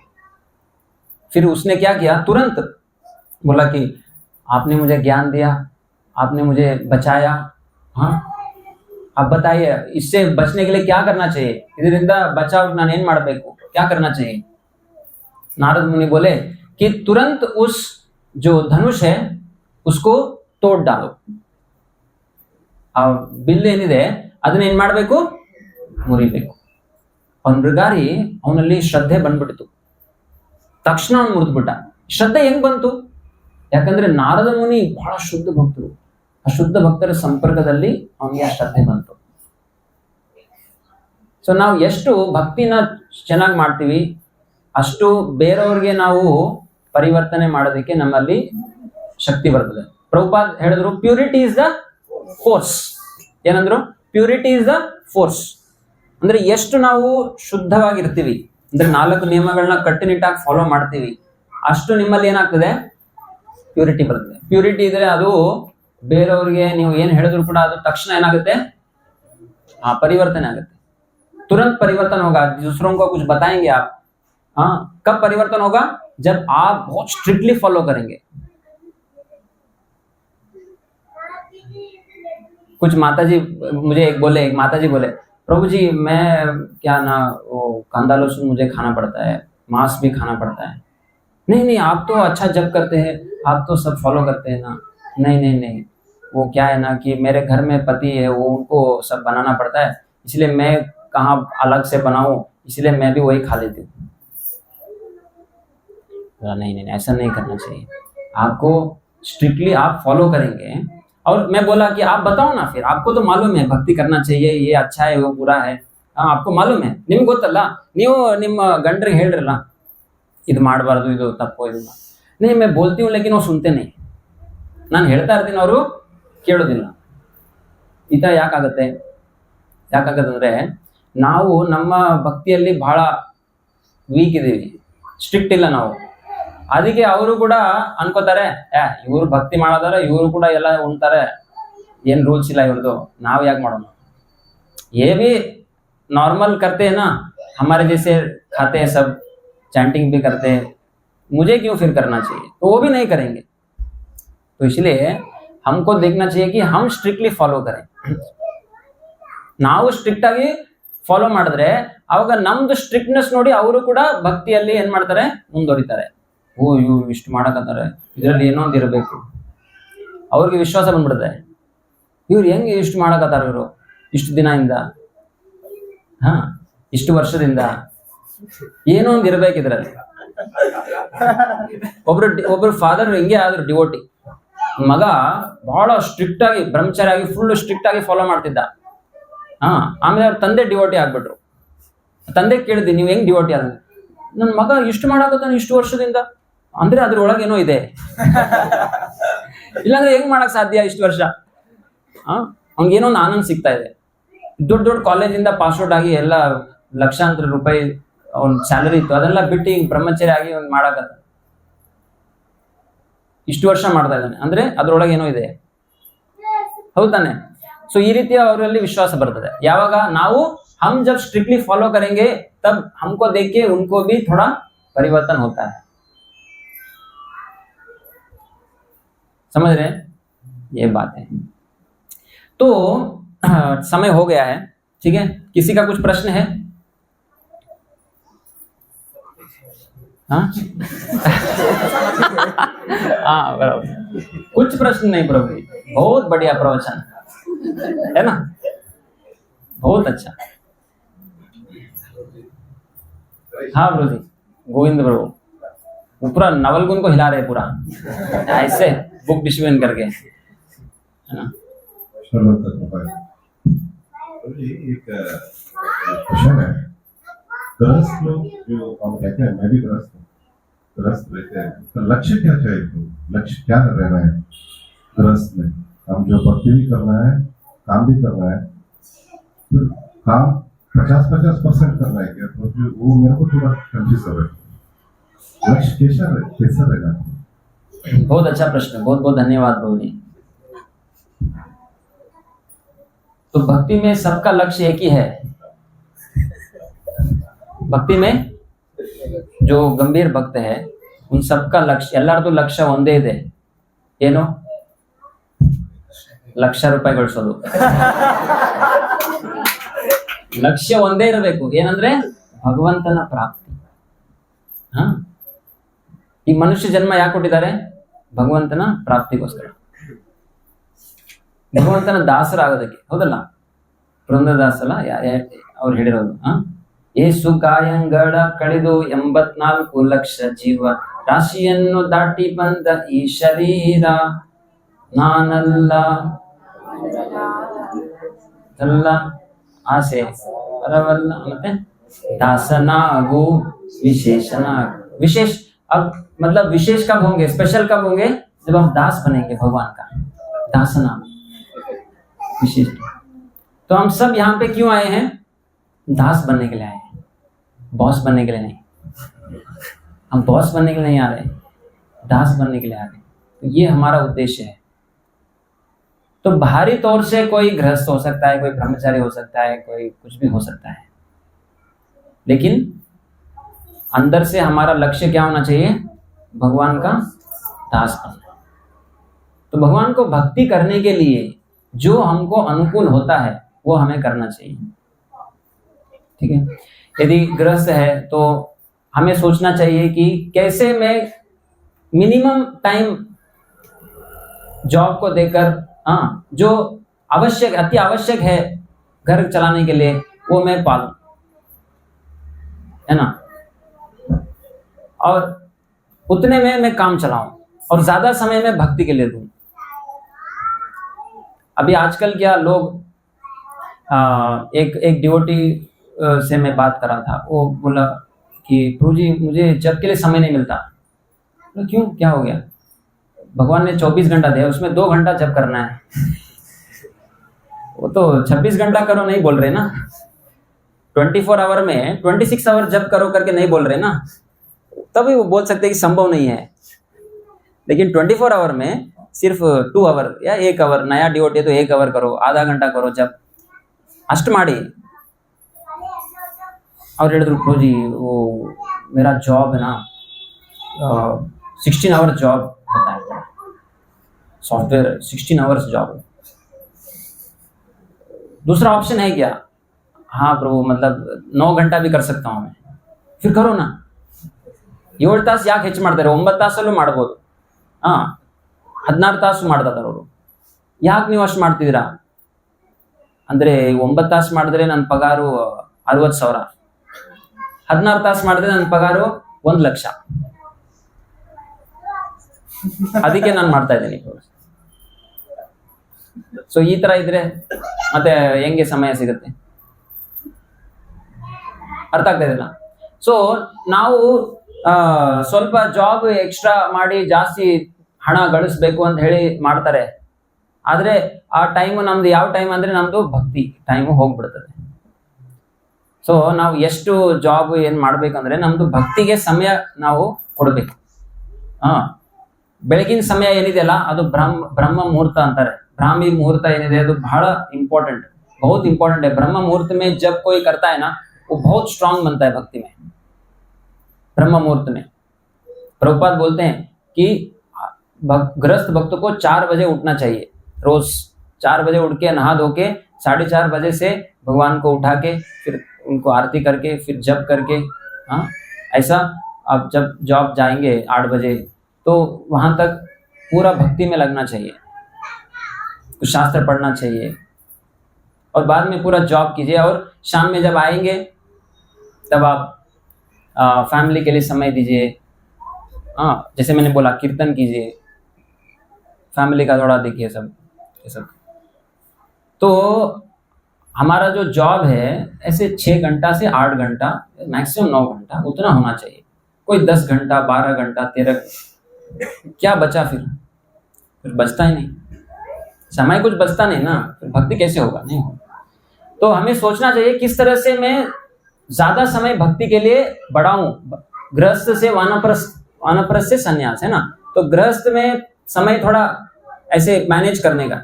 फिर उसने क्या किया? तुरंत बोला कि आपने मुझे ज्ञान दिया, आपने मुझे बचाया, हाँ अब बताइए इससे बचने के लिए क्या करना चाहिए, ಇದರಿಂದ बचाव ನಾನು ಏನು ಮಾಡಬೇಕು, क्या करना चाहिए? नारद मुनि बोले कि तुरंत उस जो धनुष है उसको तोड़ डालो. ಆ ಬಿಲ್ ಏನಿದೆ ಅದನ್ನ ಏನ್ ಮಾಡ್ಬೇಕು? ಮುರಿಬೇಕು. ಅವನ ಮೃಗಾರಿ, ಅವನಲ್ಲಿ ಶ್ರದ್ಧೆ ಬಂದ್ಬಿಡ್ತು. ತಕ್ಷಣ ಅವ್ನು ಮುರಿದ್ಬಿಟ್ಟ. ಶ್ರದ್ಧೆ ಹೆಂಗ್ ಬಂತು? ಯಾಕಂದ್ರೆ ನಾರದ ಮುನಿ ಬಹಳ ಶುದ್ಧ ಭಕ್ತರು. ಆ ಶುದ್ಧ ಭಕ್ತರ ಸಂಪರ್ಕದಲ್ಲಿ ಅವನಿಗೆ ಆ ಶ್ರದ್ಧೆ ಬಂತು. ಸೊ ನಾವು ಎಷ್ಟು ಭಕ್ತಿನ ಚೆನ್ನಾಗಿ ಮಾಡ್ತೀವಿ, ಅಷ್ಟು ಬೇರೆಯವ್ರಿಗೆ ನಾವು ಪರಿವರ್ತನೆ ಮಾಡೋದಕ್ಕೆ ನಮ್ಮಲ್ಲಿ ಶಕ್ತಿ ಬರ್ತದೆ. ಪ್ರಭುಪಾದ್ ಹೇಳಿದ್ರು, ಪ್ಯೂರಿಟಿ ಇಸ್ ದ ಫೋರ್ಸ್. ಏನಂದ್ರು? Purity is the force. ಅಂದ್ರೆ ಎಷ್ಟು ನಾವು ಶುದ್ಧವಾಗಿರ್ತೀವಿ, ಅಂದ್ರೆ 4 ನಿಯಮಗಳನ್ನ ಕಟ್ಟುನಿಟ್ಟಾಗಿ ಫಾಲೋ ಮಾಡ್ತೀವಿ, ಅಷ್ಟು ನಿಮ್ಮಲ್ಲಿ ಏನಾಗ್ತದೆ? ಪ್ಯೂರಿಟಿ ಬರ್ತದೆ. ಪ್ಯೂರಿಟಿ ಇದ್ರೆ ಅದು ಬೇರೆಯವ್ರಿಗೆ ನೀವು ಏನ್ ಹೇಳಿದ್ರು ಕೂಡ ಅದು ತಕ್ಷಣ ಏನಾಗುತ್ತೆ? ಪರಿವರ್ತನೆ ಆಗುತ್ತೆ. तुरंत परिवर्तन होगा. दूसरों को कुछ बताएंगे आप, हाँ कब परिवर्तन होगा? जब आप बहुत स्ट्रिक्टली फॉलो करेंगे. कुछ माताजी मुझे एक माताजी बोले, प्रभु जी मैं क्या ना वो कांदा लहसुन मुझे खाना पड़ता है, मांस भी खाना पड़ता है. नहीं आप तो अच्छा जप करते हैं, आप तो सब फॉलो करते हैं ना. नहीं वो क्या है ना कि मेरे घर में पति है, वो उनको सब बनाना पड़ता है, इसलिए मैं कहाँ अलग से बनाऊं, इसलिए मैं भी वही खा लेती हूँ. नहीं ऐसा नहीं करना चाहिए. आपको स्ट्रिक्टली आप फॉलो करेंगे. और मैं बोला कि आप बताओ ना, फिर आपको तो मालूम है भक्ति करना चाहिए, ये अच्छा है वो बुरा है, आपको मालूम है, ನಿಮ್ಗೆ ಗೊತ್ತಲ್ಲ, ನೀವು ನಿಮ್ಮ ಗಂಡರಿಗೆ ಹೇಳ್ರಲ್ಲ ಇದು ಮಾಡಬಾರ್ದು, ಇದು ತಪ್ಪು, ಇದು नहीं मैं बोलती हूँ लेकिन वो सुनते नहीं. ನಾನು ಹೇಳ್ತಾ ಇರ್ತೀನಿ, ಅವರು ಕೇಳೋದಿಲ್ಲ. ಈ ತರ ಯಾಕಾಗತ್ತೆ ಅಂದ್ರೆ ನಾವು ನಮ್ಮ ಭಕ್ತಿಯಲ್ಲಿ ಬಹಳ ವೀಕ್ ಇದೀವಿ, ಸ್ಟ್ರಿಕ್ಟ್ ಇಲ್ಲ ನಾವು. ಅದಕ್ಕೆ ಅವರು ಕೂಡ ಅನ್ಕೋತಾರೆ, ಇವ್ರು ಭಕ್ತಿ ಮಾಡೋದಾರೆ, ಇವರು ಕೂಡ ಎಲ್ಲ ಉಣ್ತಾರೆ, ಏನ್ ರೂಲ್ಸ್ ಇಲ್ಲ ಇವ್ರದ್ದು, ನಾವು ಯಾಕೆ ಮಾಡೋಣ? ये भी नॉर्मल करते हैं ना, हमारे जैसे खाते हैं सब, चैंटिंग भी करते हैं, मुझे क्यों फिर करना चाहिए? तो वो भी नहीं करेंगे. तो इसलिए हमको देखना चाहिए कि हम स्ट्रिक्टली फॉलो करें. ನಾವು ಸ್ಟ್ರಿಕ್ಟ್ ಆಗಿ ಫಾಲೋ ಮಾಡಿದ್ರೆ ಅವಾಗ ನಮ್ದು ಸ್ಟ್ರಿಕ್ಟ್ನೆಸ್ ನೋಡಿ ಅವರು ಕೂಡ ಭಕ್ತಿಯಲ್ಲಿ ಏನ್ ಮಾಡ್ತಾರೆ? ಮುಂದುವರಿತಾರೆ. ಇವು ಇಷ್ಟು ಮಾಡಕತ್ತಾರೆ, ಇದರಲ್ಲಿ ಏನೋ ಒಂದು ಇರಬೇಕು, ಅವ್ರಿಗೆ ವಿಶ್ವಾಸ ಬಂದ್ಬಿಡುತ್ತೆ. ಇವ್ರು ಹೆಂಗೆ ಇಷ್ಟು ಮಾಡಕತ್ತಾರ ಇವರು ಇಷ್ಟು ದಿನದಿಂದ, ಹಾ ಇಷ್ಟು ವರ್ಷದಿಂದ ಏನೋ ಒಂದು ಇರ್ಬೇಕು ಇದ್ರಲ್ಲಿ. ಒಬ್ರು ಫಾದರ್ ಹಿಂಗೆ ಆದ್ರು ಡಿವೋಟಿ, ಮಗ ಬಹಳ ಸ್ಟ್ರಿಕ್ಟ್ ಆಗಿ ಬ್ರಹ್ಮಚಾರಿ ಆಗಿ ಫುಲ್ ಸ್ಟ್ರಿಕ್ಟ್ ಆಗಿ ಫಾಲೋ ಮಾಡ್ತಿದ್ದ. ಆಮೇಲೆ ಅವ್ರ ತಂದೆ ಡಿವೋಟಿ ಆಗ್ಬಿಟ್ರು. ತಂದೆ ಕೇಳಿದ್ವಿ, ನೀವು ಹೆಂಗ್ ಡಿವೋಟಿ ಆದ? ನನ್ನ ಮಗ ಇಷ್ಟು ಮಾಡಕತ್ತಾನ ಇಷ್ಟು ವರ್ಷದಿಂದ, ಅಂದ್ರೆ ಅದ್ರೊಳಗೆ ಏನೋ ಇದೆ. ಇಲ್ಲಾಂದ್ರೆ ಹೆಂಗ್ ಮಾಡಕ್ ಸಾಧ್ಯ ಇಷ್ಟು ವರ್ಷ? ಅವ್ನಿಗೇನೋ ಒಂದು ಆನಂದ ಸಿಗ್ತಾ ಇದೆ. ದೊಡ್ಡ ದೊಡ್ಡ ಕಾಲೇಜಿಂದ ಪಾಸ್ಔಟ್ ಆಗಿ ಎಲ್ಲ ಲಕ್ಷಾಂತರ ರೂಪಾಯಿ ಅವ್ನ ಸ್ಯಾಲರಿ ಇತ್ತು, ಅದೆಲ್ಲ ಬಿಟ್ಟು ಈಗ ಬ್ರಹ್ಮಚಾರಿ ಆಗಿ ಒಂದು ಮಾಡಕತ್ತ ಇಷ್ಟು ವರ್ಷ ಮಾಡ್ತಾ ಇದ್ದಾನೆ, ಅಂದ್ರೆ ಅದ್ರೊಳಗೆ ಏನೋ ಇದೆ. ಹೌದಾನೆ? ಸೊ ಈ ರೀತಿಯ ಅವರಲ್ಲಿ ವಿಶ್ವಾಸ ಬರ್ತದೆ. ಯಾವಾಗ ನಾವು हम जब स्ट्रिक्टली फॉलो करेंगे तब हमको देख के उनको भी थोड़ा परिवर्तन होता है। समझ रहे हैं? ये बात है। तो समय हो गया है, ठीक है? किसी का कुछ प्रश्न है? हाँ हाँ बराबर, कुछ प्रश्न नहीं प्रभु जी, बहुत बढ़िया प्रवचन है ना, बहुत अच्छा। हाँ प्रभु जी, गोविंद प्रभु वो पूरा नवलगुन को हिला रहे पूरा ऐसे बुक डिस्ट्रीब्यूशन करके, है ना? एक क्वेश्चन है, ग्रस्त लोग जो हम कहते हैं, मैं भी ग्रस्त हूँ, ग्रस्त रहते हैं, तो लक्ष्य क्या चाहिए? तो लक्ष्य क्या रहना है ग्रस्त में? हम जो भक्ति भी करना है, काम भी करना है, तो काम 50% करना है क्या? तो वो मेरे को थोड़ा कंफ्यूज हो रहा है, लक्ष्य कैसा रहना? बहुत अच्छा प्रश्न, बहुत बहुत धन्यवाद प्रभु जी। तो भक्ति में सबका लक्ष्य एक ही है। भक्ति में जो गंभीर भक्त है उन सबका लक्ष्य, ಎಲ್ಲರದು ಲಕ್ಷ್ಯ ಒಂದೇ ಇದೆ. ಏನು? ಲಕ್ಷ ರೂಪಾಯಿ ಗಳಿಸೋದು. ಲಕ್ಷ್ಯ ಒಂದೇ ಇರಬೇಕು, ಏನಂದ್ರೆ ಭಗವಂತನ ಪ್ರಾಪ್ತಿ. ಈ ಮನುಷ್ಯ ಜನ್ಮ ಯಾಕೆ ಕೊಟ್ಟಿದ್ದಾರೆ? ಭಗವಂತನ ಪ್ರಾಪ್ತಿಗೋಸ್ಕರ, ಭಗವಂತನ ದಾಸರಾಗೋದಕ್ಕೆ. ಹೌದಲ್ಲ? ಬೃಂದದಾಸಲ್ಲ ಅವ್ರು ಹೇಳಿರೋದು. ಏಸು ಕಾಯಂಗಳ ಕಳೆದು 84 ಲಕ್ಷ ಜೀವ ರಾಶಿಯನ್ನು ದಾಟಿ ಬಂದ ಈ ಶರೀರ ನಾನಲ್ಲ ಅಲ್ಲ ಆಸೆ ಬರವಲ್ಲ. ಮತ್ತೆ दासनागो विशेषनाग। विशेष अब मतलब विशेष कब होंगे, स्पेशल कब होंगे? जब हम दास बनेंगे भगवान का। दासना विशेष। तो हम सब यहाँ पे क्यों आए हैं? दास बनने के लिए आए हैं, बॉस बनने के लिए नहीं। हम बॉस बनने के लिए नहीं आ रहे, दास बनने के लिए आ रहे हैं। तो ये हमारा उद्देश्य है। तो बाहरी तौर से कोई गृहस्थ हो सकता है, कोई ब्रह्मचारी हो सकता है, कोई कुछ भी हो सकता है, लेकिन अंदर से हमारा लक्ष्य क्या होना चाहिए? भगवान का दास बनना। तो भगवान को भक्ति करने के लिए जो हमको अनुकूल होता है वो हमें करना चाहिए, ठीक है? यदि गृहस्थ है तो हमें सोचना चाहिए कि कैसे मैं मिनिमम टाइम जॉब को देकर, जो आवश्यक, अति आवश्यक है घर चलाने के लिए, वो मैं पालूं, है ना? और उतने में मैं काम चलाऊं और ज्यादा समय में भक्ति के लिए दूं। अभी आजकल क्या लोग, एक डिवोटी से मैं बात कर रहा था, वो बोला कि प्रभु जी मुझे जप के लिए समय नहीं मिलता। तो क्यों, क्या हो गया? भगवान ने 24 घंटा दिया, उसमें 2 घंटा जप करना है। वो तो 26 घंटा करो नहीं बोल रहे ना, 24 आवर में 26 आवर जप करो करके नहीं बोल रहे ना, तभी वो बोल सकते हैं कि संभव नहीं है। लेकिन 24 आवर में सिर्फ 2 आवर या 1 आवर, नया डिवोटी तो 1 आवर करो, आधा घंटा करो जब, अष्ट ಮಾಡಿ। और ಹೇಳಿದ್ರು ಪ್ರಭುಜಿ वो मेरा जॉब है ना, 16 आवर जॉब होता है, सॉफ्टवेयर 16 आवर्स जॉब। दूसरा ऑप्शन है क्या? हाँ प्रभु, मतलब 9 घंटा भी कर सकता हूँ मैं। फिर करो ना, 7 ತಾಸು ಯಾಕೆ ಹೆಚ್ಚು ಮಾಡ್ತಾರೆ? 9 ತಾಸಲ್ಲೂ ಮಾಡ್ಬೋದು, 16 ತಾಸು ಮಾಡ್ತಾರೆ ಅವರು. ಯಾಕೆ ನೀವು ಅಷ್ಟು ಮಾಡ್ತಿದ್ದೀರಾ? ಅಂದ್ರೆ 9 ತಾಸು ಮಾಡಿದ್ರೆ ನನ್ನ ಪಗಾರು 60,000, 16 ತಾಸು ಮಾಡಿದ್ರೆ ನನ್ನ ಪಗಾರು 1,00,000. ಅದಕ್ಕೆ ನಾನು ಮಾಡ್ತಾ ಇದ್ದೀನಿ. ಸೊ ಈ ತರ ಇದ್ರೆ ಮತ್ತೆ ಹೆಂಗೆ ಸಮಯ ಸಿಗುತ್ತೆ? ಅರ್ಥ ಆಗ್ತಾ ಇದೆಯಲ್ಲ? ಸೊ ನಾವು ಸ್ವಲ್ಪ ಜಾಬ್ ಎಕ್ಸ್ಟ್ರಾ ಮಾಡಿ ಜಾಸ್ತಿ ಹಣ ಗಳಿಸ್ಬೇಕು ಅಂತ ಹೇಳಿ ಮಾಡ್ತಾರೆ. ಆದ್ರೆ ಆ ಟೈಮು ನಮ್ದು ಯಾವ ಟೈಮ್ ಅಂದ್ರೆ ನಮ್ದು ಭಕ್ತಿ ಟೈಮು ಹೋಗ್ಬಿಡ್ತದೆ. ಸೊ ನಾವು ಎಷ್ಟು ಜಾಬ್ ಏನ್ ಮಾಡ್ಬೇಕಂದ್ರೆ ನಮ್ದು ಭಕ್ತಿಗೆ ಸಮಯ ನಾವು ಕೊಡ್ಬೇಕು. ಬೆಳಗಿನ ಸಮಯ ಏನಿದೆಯಲ್ಲ ಅದು ಬ್ರಹ್ಮ ಮುಹೂರ್ತ ಅಂತಾರೆ. ब्राह्मी मुहूर्त ಏನಿದೆ ಅದು ಬಹಳ इंपॉर्टेंट, बहुत इंपॉर्टेंट है. ब्रह्म मुहूर्त में जब कोई करता है ना वो बहुत स्ट्रांग बनता है भक्ति में. ब्रह्म मुहूर्त में प्रभुपाद बोलते हैं कि गृहस्थ भक्त को 4 बजे उठना चाहिए. रोज 4 बजे उठ के नहा धो के 4:30 बजे से भगवान को उठा के फिर उनको आरती करके फिर जप करके, ऐसा आप जब जॉब जाएंगे 8 बजे तो वहां तक पूरा भक्ति में लगना चाहिए, कुछ शास्त्र पढ़ना चाहिए और बाद में पूरा जॉब कीजिए. और शाम में जब आएंगे तब आप फैमिली के लिए समय दीजिए. जैसे मैंने बोला कीर्तन कीजिए, फैमिली का थोड़ा देखिए सब ये सब. तो हमारा जो जॉब है ऐसे 6 घंटा से 8 घंटा मैक्सिमम 9 घंटा उतना होना चाहिए. कोई 10 घंटा 12 घंटा 13 क्या बचा? फिर बचता ही नहीं समय, कुछ बचता नहीं ना, फिर भक्ति कैसे होगा? नहीं होगा. तो हमें सोचना चाहिए किस तरह से मैं ज्यादा समय भक्ति के लिए बढ़ाऊं. गृहस्थ से वानप्रस्थ से संन्यास है ना, तो गृहस्थ में समय थोड़ा ऐसे मैनेज करने का,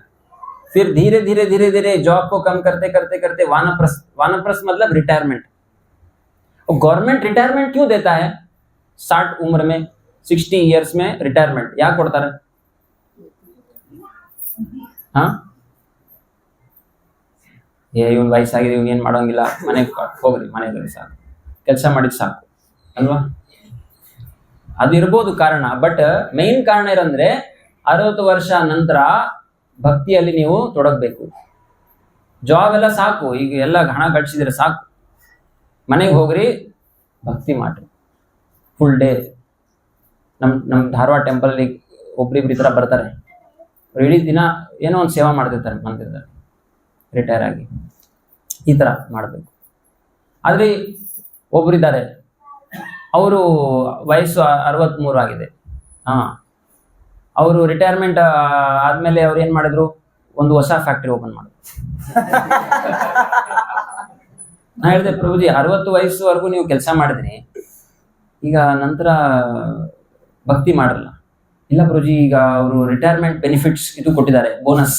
फिर धीरे धीरे धीरे धीरे जॉब को कम करते करते करते वानप्रस्थ मतलब रिटायरमेंट. और गवर्नमेंट रिटायरमेंट क्यों देता है? 60 उम्र में 60 इयर्स में रिटायरमेंट ಯಾಕೆ ಕೊಡ್ತಾರೆ? ಇವನ್ ವಯಸ್ಸಾಗಿದೆ, ಇವ್ನು ಏನ್ ಮಾಡೋಂಗಿಲ್ಲ, ಮನೆಗೆ ಹೋಗ್ರಿ, ಮನೆಯಲ್ಲಿ ಸಾಕು, ಕೆಲಸ ಮಾಡಿದ್ ಸಾಕು ಅಲ್ವಾ? ಅದಿರ್ಬೋದು ಕಾರಣ. ಬಟ್ ಮೇನ್ ಕಾರಣ ಏನಂದ್ರೆ 60 ವರ್ಷ ನಂತರ ಭಕ್ತಿಯಲ್ಲಿ ನೀವು ತೊಡಗಬೇಕು. ಜಾಬ್ ಎಲ್ಲ ಸಾಕು, ಈಗ ಎಲ್ಲ ಹಣ ಗಳಿಸಿದ್ರೆ ಸಾಕು, ಮನೆಗೆ ಹೋಗ್ರಿ, ಭಕ್ತಿ ಮಾಡ್ರಿ ಫುಲ್ ಡೇ. ನಮ್ ಧಾರವಾಡ ಟೆಂಪಲ್ ಅಲ್ಲಿ ಒಬ್ರಿಬ್ರು ಈ ತರ ಬರ್ತಾರೆ, ಇಡೀ ದಿನ ಏನೋ ಒಂದು ಸೇವಾ ಮಾಡ್ತಿರ್ತಾರೆ ಮಂದಿರದಲ್ಲಿ ರಿಟೈರ್ ಆಗಿ. ಈ ತರ ಮಾಡಬೇಕು. ಆದ್ರೆ ಒಬ್ರಿದ್ದಾರೆ, ಅವರು ವಯಸ್ಸು 63 ಆಗಿದೆ. ಅವರು ರಿಟೈರ್ಮೆಂಟ್ ಆದ್ಮೇಲೆ ಅವ್ರು ಏನ್ ಮಾಡಿದ್ರು, ಒಂದು ಹೊಸ ಫ್ಯಾಕ್ಟ್ರಿ ಓಪನ್ ಮಾಡಿದ್ರು. ನಾ ಹೇಳಿದೆ, ಪ್ರಭುಜಿ 60 ವಯಸ್ಸುವರೆಗೂ ನೀವು ಕೆಲಸ ಮಾಡಿದ್ರಿ, ಈಗ ನಂತರ ಭಕ್ತಿ ಮಾಡಲ್ಲ. ಇಲ್ಲ ಪ್ರಭುಜಿ, ಈಗ ಅವರು ರಿಟೈರ್ಮೆಂಟ್ ಬೆನಿಫಿಟ್ಸ್ ಇದು ಕೊಟ್ಟಿದ್ದಾರೆ, ಬೋನಸ್,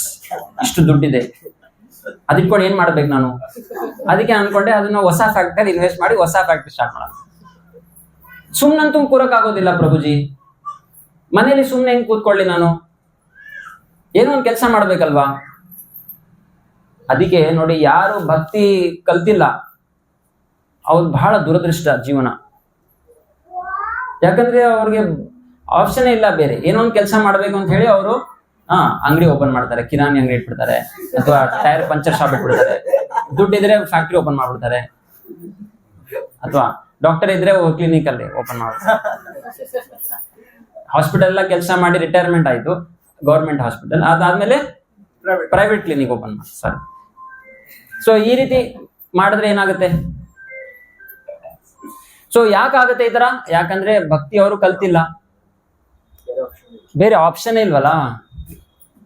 ಇಷ್ಟು ದುಡ್ಡಿದೆ, ಅದಿಟ್ಕೊಂಡು ಏನ್ ಮಾಡ್ಬೇಕು ನಾನು? ಅದಕ್ಕೆ ಅನ್ಕೊಂಡೆ ಅದನ್ನ ಹೊಸ ಫ್ಯಾಕ್ಟರಿ ಇನ್ವೆಸ್ಟ್ ಮಾಡಿ ಹೊಸ ಫ್ಯಾಕ್ಟ್ರಿ ಸ್ಟಾರ್ಟ್ ಮಾಡೋಣ. ಸುಮ್ನಂತೂ ಕೂರಕ್ಕಾಗೋದಿಲ್ಲ ಪ್ರಭುಜಿ, ಮನೇಲಿ ಸುಮ್ನೆ ಹೆಂಗ್ ಕೂತ್ಕೊಳ್ಳಿ ನಾನು? ಏನೋ ಒಂದು ಕೆಲಸ ಮಾಡ್ಬೇಕಲ್ವಾ? ಅದಕ್ಕೆ ನೋಡಿ, ಯಾರು ಭಕ್ತಿ ಕಲ್ತಿಲ್ಲ ಅವ್ರು ಬಹಳ ದುರದೃಷ್ಟ ಜೀವನ. ಯಾಕಂದ್ರೆ ಅವ್ರಿಗೆ ಆಪ್ಷನ್ ಇಲ್ಲ ಬೇರೆ, ಏನೋ ಒಂದು ಕೆಲಸ ಮಾಡ್ಬೇಕು ಅಂತ ಹೇಳಿ ಅವರು ಅಂಗಡಿ ಓಪನ್ ಮಾಡ್ತಾರೆ, ಕಿರಾಣಿ ಅಂಗಡಿ ಇಟ್ಬಿಡ್ತಾರೆ, ಅಥವಾ ಟೈರ್ ಪಂಚರ್ ಶಾಪ್ ಇಟ್ಬಿಡ್ತಾರೆ. ದುಡ್ಡಿದ್ರೆ ಫ್ಯಾಕ್ಟ್ರಿ ಓಪನ್ ಮಾಡ್ಬಿಡ್ತಾರೆ, ಅಥವಾ ಡಾಕ್ಟರ್ ಇದ್ರೆ ಕ್ಲಿನಿಕ್ ಅಲ್ಲಿ ಓಪನ್ ಮಾಡ್ಬಿಡ್ತಾರೆ. ಹಾಸ್ಪಿಟಲ್ ಎಲ್ಲ ಕೆಲಸ ಮಾಡಿ ರಿಟೈರ್ಮೆಂಟ್ ಆಯ್ತು, ಗೌರ್ಮೆಂಟ್ ಹಾಸ್ಪಿಟಲ್, ಅದಾದ್ಮೇಲೆ ಪ್ರೈವೇಟ್ ಕ್ಲಿನಿಕ್ ಓಪನ್ ಮಾಡಿ. ಸರಿ, ಸೊ ಈ ರೀತಿ ಮಾಡಿದ್ರೆ ಏನಾಗುತ್ತೆ? ಸೊ ಯಾಕಾಗುತ್ತೆ ಈ ತರ? ಯಾಕಂದ್ರೆ ಭಕ್ತಿ ಅವರು ಕಲ್ತಿಲ್ಲ, ಬೇರೆ ಆಪ್ಷನ್ ಇಲ್ವಲ್ಲ.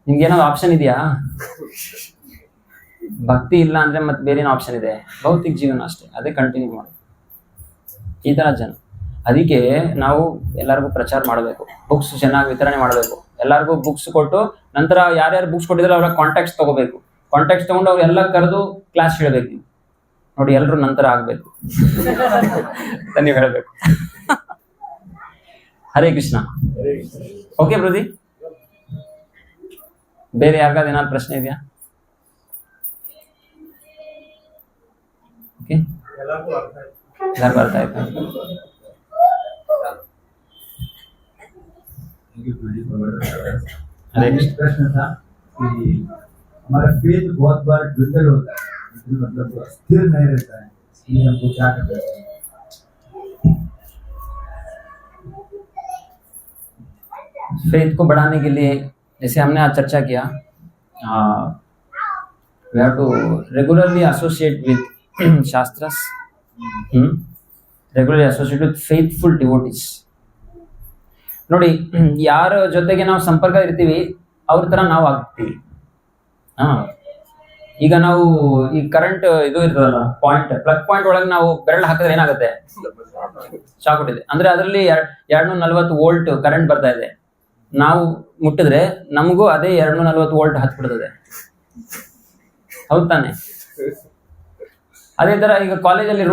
ನಿಮ್ಗೆ ಏನಾದ್ರು ಆಪ್ಷನ್ ಇದೆಯಾ? ಭಕ್ತಿ ಇಲ್ಲ ಅಂದ್ರೆ ಮತ್ತೆ ಬೇರೆ ಏನೋ ಆಪ್ಷನ್ ಇದೆ? ಭೌತಿಕ ಜೀವನ ಅಷ್ಟೇ, ಅದೇ ಕಂಟಿನ್ಯೂ ಮಾಡಿ. ಈ ತರ ಜನ, ಅದಕ್ಕೆ ನಾವು ಎಲ್ಲರಿಗೂ ಪ್ರಚಾರ ಮಾಡಬೇಕು, ಬುಕ್ಸ್ ಚೆನ್ನಾಗಿ ವಿತರಣೆ ಮಾಡಬೇಕು. ಎಲ್ಲರಿಗೂ ಬುಕ್ಸ್ ಕೊಟ್ಟು ನಂತರ ಯಾರ್ಯಾರು ಬುಕ್ಸ್ ಕೊಟ್ಟಿದ್ರೆ ಅವ್ರ ಕಾಂಟ್ಯಾಕ್ಟ್ಸ್ ತಗೋಬೇಕು. ಕಾಂಟ್ಯಾಕ್ಟ್ಸ್ ತಗೊಂಡು ಅವ್ರು ಎಲ್ಲ ಕರೆದು ಕ್ಲಾಸ್ ಹೇಳ್ಬೇಕು. ನೋಡಿ, ಎಲ್ಲರೂ ನಂತರ ಆಗ್ಬೇಕು ಅಂತ ನೀವು ಹೇಳ್ಬೇಕು. ಹರೇ ಕೃಷ್ಣ. ಓಕೆ ಪ್ರದೀಪ್, ಬೇರೆ ಯಾರಿಗಾದ್ರು ಏನಾದ್ರು ಪ್ರಶ್ನೆ ಇದೆಯಾ? ಓಕೆ, ಎಲ್ಲರಿಗೂ ಅರ್ಥ ಆಯ್ತಾ? हरे कृष्ण था कि हमारा फेथ बहुत बार ड्रिजल होता है, मतलब स्थिर नहीं रहता है, इसलिए हमको क्या करना चाहिए? फेथ को बढ़ाने के लिए जैसे हमने आज चर्चा किया, we have to regularly associate with shastras, regularly associate with faithful devotees. ನೋಡಿ, ಯಾರ ಜೊತೆಗೆ ನಾವು ಸಂಪರ್ಕ ಇರ್ತೀವಿ ಅವ್ರ ತರ ನಾವು ಆಗ್ತೀವಿ. ಈಗ ನಾವು ಈ ಕರೆಂಟ್ ಇದು ಇರ್ತದಲ್ಲ ಪಾಯಿಂಟ್, ಪ್ಲಗ್ ಪಾಯಿಂಟ್ ಒಳಗೆ ನಾವು ಬೆರಳು ಹಾಕಿದ್ರೆ ಏನಾಗುತ್ತೆ? ಶಾಕ್ ಕೊಟ್ಟಿದೆ ಅಂದ್ರೆ ಅದರಲ್ಲಿ 240 ವೋಲ್ಟ್ ಕರೆಂಟ್ ಬರ್ತಾ ಇದೆ. ನಾವು ಮುಟ್ಟಿದ್ರೆ ನಮಗೂ ಅದೇ 240 ವೋಲ್ಟ್ ಹತ್ಬಿಡ್ತದೆ, ಹೌದ್ ತಾನೆ? ಅದೇ ತರ ಈಗ ಕಾಲೇಜಲ್ಲಿ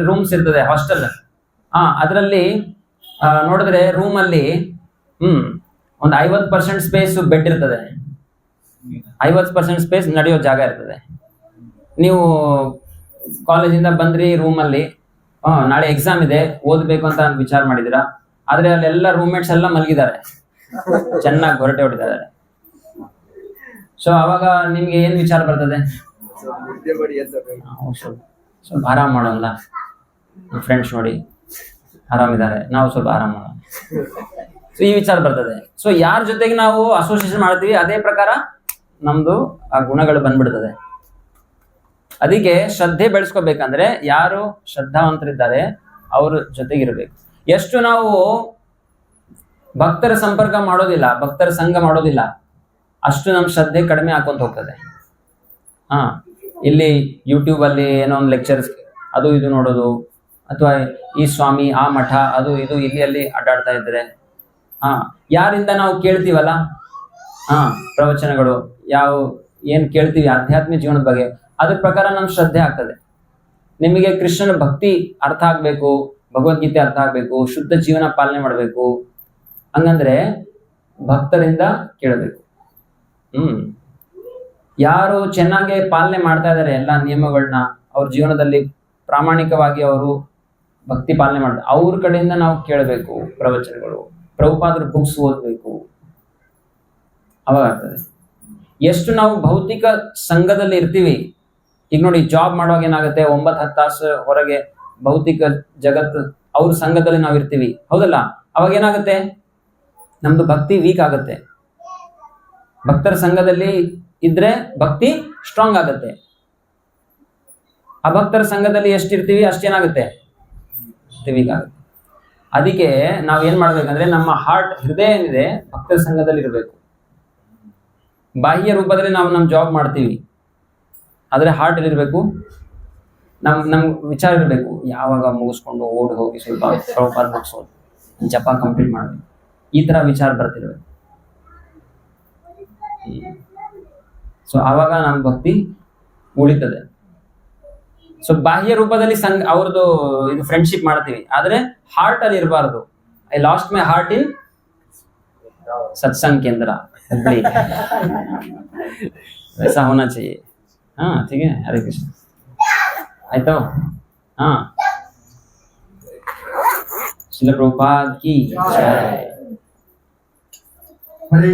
ರೂಮ್ಸ್ ಇರ್ತದೆ, ಹಾಸ್ಟೆಲ್, ಅದರಲ್ಲಿ ನೋಡಿದ್ರೆ ರೂಮ್ ಅಲ್ಲಿ ಒಂದು 50% ಸ್ಪೇಸ್ ಬೆಡ್ ಇರ್ತದೆ, 50% ಸ್ಪೇಸ್ ನಡೆಯೋ ಜಾಗ ಇರ್ತದೆ. ನೀವು ಕಾಲೇಜಿಂದ ಬಂದ್ರಿ, ರೂಮಲ್ಲಿ ನಾಳೆ ಎಕ್ಸಾಮ್ ಇದೆ, ಓದ್ಬೇಕು ಅಂತ ವಿಚಾರ ಮಾಡಿದಿರಾ, ಆದ್ರೆ ಅಲ್ಲೆಲ್ಲ ರೂಮ್ಮೇಟ್ಸ್ ಎಲ್ಲ ಮಲಗಿದ್ದಾರೆ, ಚೆನ್ನಾಗಿ ಹೊರಟೆ ಹೊಡಿದ್ದಾರೆ. ಸೊ ಅವಾಗ ನಿಮ್ಗೆ ಏನ್ ವಿಚಾರ ಬರ್ತದೆ? ಸ್ವಲ್ಪ ಆರಾಮ್ ಮಾಡೋಲ್ಲ, ಫ್ರೆಂಡ್ಸ್ ನೋಡಿ ಆರಾಮಿದ್ದಾರೆ, ನಾವು ಸ್ವಲ್ಪ ಆರಾಮ್ ಮಾಡೋಣ, ಸೊ ಈ ವಿಚಾರ ಬರ್ತದೆ. ಸೊ ಯಾರ ಜೊತೆಗೆ ನಾವು ಅಸೋಸಿಯೇಷನ್ ಮಾಡ್ತೀವಿ ಅದೇ ಪ್ರಕಾರ ನಮ್ದು ಆ ಗುಣಗಳು ಬಂದ್ಬಿಡ್ತದೆ. ಅದಕ್ಕೆ ಶ್ರದ್ಧೆ ಬೆಳೆಸ್ಕೋಬೇಕಂದ್ರೆ ಯಾರು ಶ್ರದ್ಧಾವಂತರಿದ್ದಾರೆ ಅವ್ರ ಜೊತೆಗಿರ್ಬೇಕು. ಎಷ್ಟು ನಾವು ಭಕ್ತರ ಸಂಪರ್ಕ ಮಾಡೋದಿಲ್ಲ, ಭಕ್ತರ ಸಂಘ ಮಾಡೋದಿಲ್ಲ, ಅಷ್ಟು ನಮ್ಮ ಶ್ರದ್ಧೆ ಕಡಿಮೆ ಹಾಕೊಂತ ಹೋಗ್ತದೆ. ಇಲ್ಲಿ ಯೂಟ್ಯೂಬ್ ಅಲ್ಲಿ ಏನೋ ಒಂದು ಲೆಕ್ಚರ್ಸ್ ಅದು ಇದು ನೋಡೋದು, ಅಥವಾ ಈ ಸ್ವಾಮಿ ಆ ಮಠ ಅದು ಇದು ಇಲ್ಲಿ ಅಲ್ಲಿ ಅಡ್ಡಾಡ್ತಾ ಇದ್ರೆ, ಯಾರಿಂದ ನಾವು ಕೇಳ್ತೀವಲ್ಲ ಪ್ರವಚನಗಳು, ಏನ್ ಕೇಳ್ತೀವಿ ಆಧ್ಯಾತ್ಮಿಕ ಜೀವನದ ಬಗ್ಗೆ, ಅದ್ರ ಪ್ರಕಾರ ನಮ್ಮ ಶ್ರದ್ಧೆ ಆಗ್ತದೆ. ನಿಮಗೆ ಕೃಷ್ಣನ ಭಕ್ತಿ ಅರ್ಥ ಆಗ್ಬೇಕು, ಭಗವದ್ಗೀತೆ ಅರ್ಥ ಆಗ್ಬೇಕು, ಶುದ್ಧ ಜೀವನ ಪಾಲನೆ ಮಾಡ್ಬೇಕು, ಹಂಗಂದ್ರೆ ಭಕ್ತರಿಂದ ಕೇಳಬೇಕು. ಯಾರು ಚೆನ್ನಾಗಿ ಪಾಲನೆ ಮಾಡ್ತಾ ಇದ್ದಾರೆ ಎಲ್ಲ ನಿಯಮಗಳನ್ನ, ಅವ್ರ ಜೀವನದಲ್ಲಿ ಪ್ರಾಮಾಣಿಕವಾಗಿ ಅವರು ಭಕ್ತಿ ಪಾಲನೆ ಮಾಡ್ತಾರೆ, ಅವ್ರ ಕಡೆಯಿಂದ ನಾವು ಕೇಳಬೇಕು ಪ್ರವಚನಗಳು, ಪ್ರಭುಪಾದರ ಬುಕ್ಸ್ ಓದ್ಬೇಕು, ಅವಾಗ ಆಗ್ತದೆ. ಎಷ್ಟು ನಾವು ಭೌತಿಕ ಸಂಘದಲ್ಲಿ ಇರ್ತೀವಿ, ಈಗ ನೋಡಿ ಜಾಬ್ ಮಾಡುವಾಗ ಏನಾಗುತ್ತೆ, 9-10 ತಾಸು ಹೊರಗೆ ಭೌತಿಕ ಜಗತ್ತು ಅವ್ರ ಸಂಘದಲ್ಲಿ ನಾವು ಇರ್ತೀವಿ, ಹೌದಲ್ಲ? ಅವಾಗ ಏನಾಗುತ್ತೆ, ನಮ್ದು ಭಕ್ತಿ ವೀಕ್ ಆಗುತ್ತೆ. ಭಕ್ತರ ಸಂಘದಲ್ಲಿ ಇದ್ರೆ ಭಕ್ತಿ ಸ್ಟ್ರಾಂಗ್ ಆಗುತ್ತೆ. ಅಭಕ್ತರ ಸಂಘದಲ್ಲಿ ಎಷ್ಟಿರ್ತೀವಿ ಅಷ್ಟೇನಾಗುತ್ತೆ, ವೀಕ್ ಆಗುತ್ತೆ. ಅದಕ್ಕೆ ನಾವ್ ಏನ್ ಮಾಡ್ಬೇಕಂದ್ರೆ ನಮ್ಮ ಹೃದಯ ಏನಿದೆ ಭಕ್ತರ ಸಂಘದಲ್ಲಿ ಇರಬೇಕು. ಬಾಹ್ಯ ರೂಪದಲ್ಲಿ ನಾವು ನಮ್ ಜಾಬ್ ಮಾಡ್ತೀವಿ, ಆದ್ರೆ ಹಾರ್ಟ್ ಎಲ್ಲಿರ್ಬೇಕು, ನಮ್ ವಿಚಾರ ಇರಬೇಕು. ಯಾವಾಗ ಮುಗಿಸ್ಕೊಂಡು ಓಡಿ ಹೋಗಿ ಸ್ವಲ್ಪ ಪ್ರಭುಪಾದ ಮುಗಿಸೋದು, ಜಪ ಕಂಪ್ಲೀಟ್ ಮಾಡ್ಬೇಕು, ಈ ತರ ವಿಚಾರ ಬರ್ತಿರ್ಬೇಕು. ಸೊ ಆವಾಗ ನಮ್ಮ ಭಕ್ತಿ ಉಳಿತದೆ. ಸೊ ಬಾಹ್ಯ ರೂಪದಲ್ಲಿ ಅವ್ರದ್ದು ಇದು ಫ್ರೆಂಡ್ಶಿಪ್ ಮಾಡ್ತೀವಿ, ಆದ್ರೆ ಹಾರ್ಟ್ ಅಲ್ಲಿ ಇರಬಾರ್ದು. ಐ ಲಾಸ್ಟ್ ಮೈ ಹಾರ್ಟ್ ಇನ್ सत्संग केंद्र हुबली वैसा होना चाहिए. हाँ ठीक है, हरे कृष्ण. आइतो हाँ, श्रील प्रभुपाद की जय.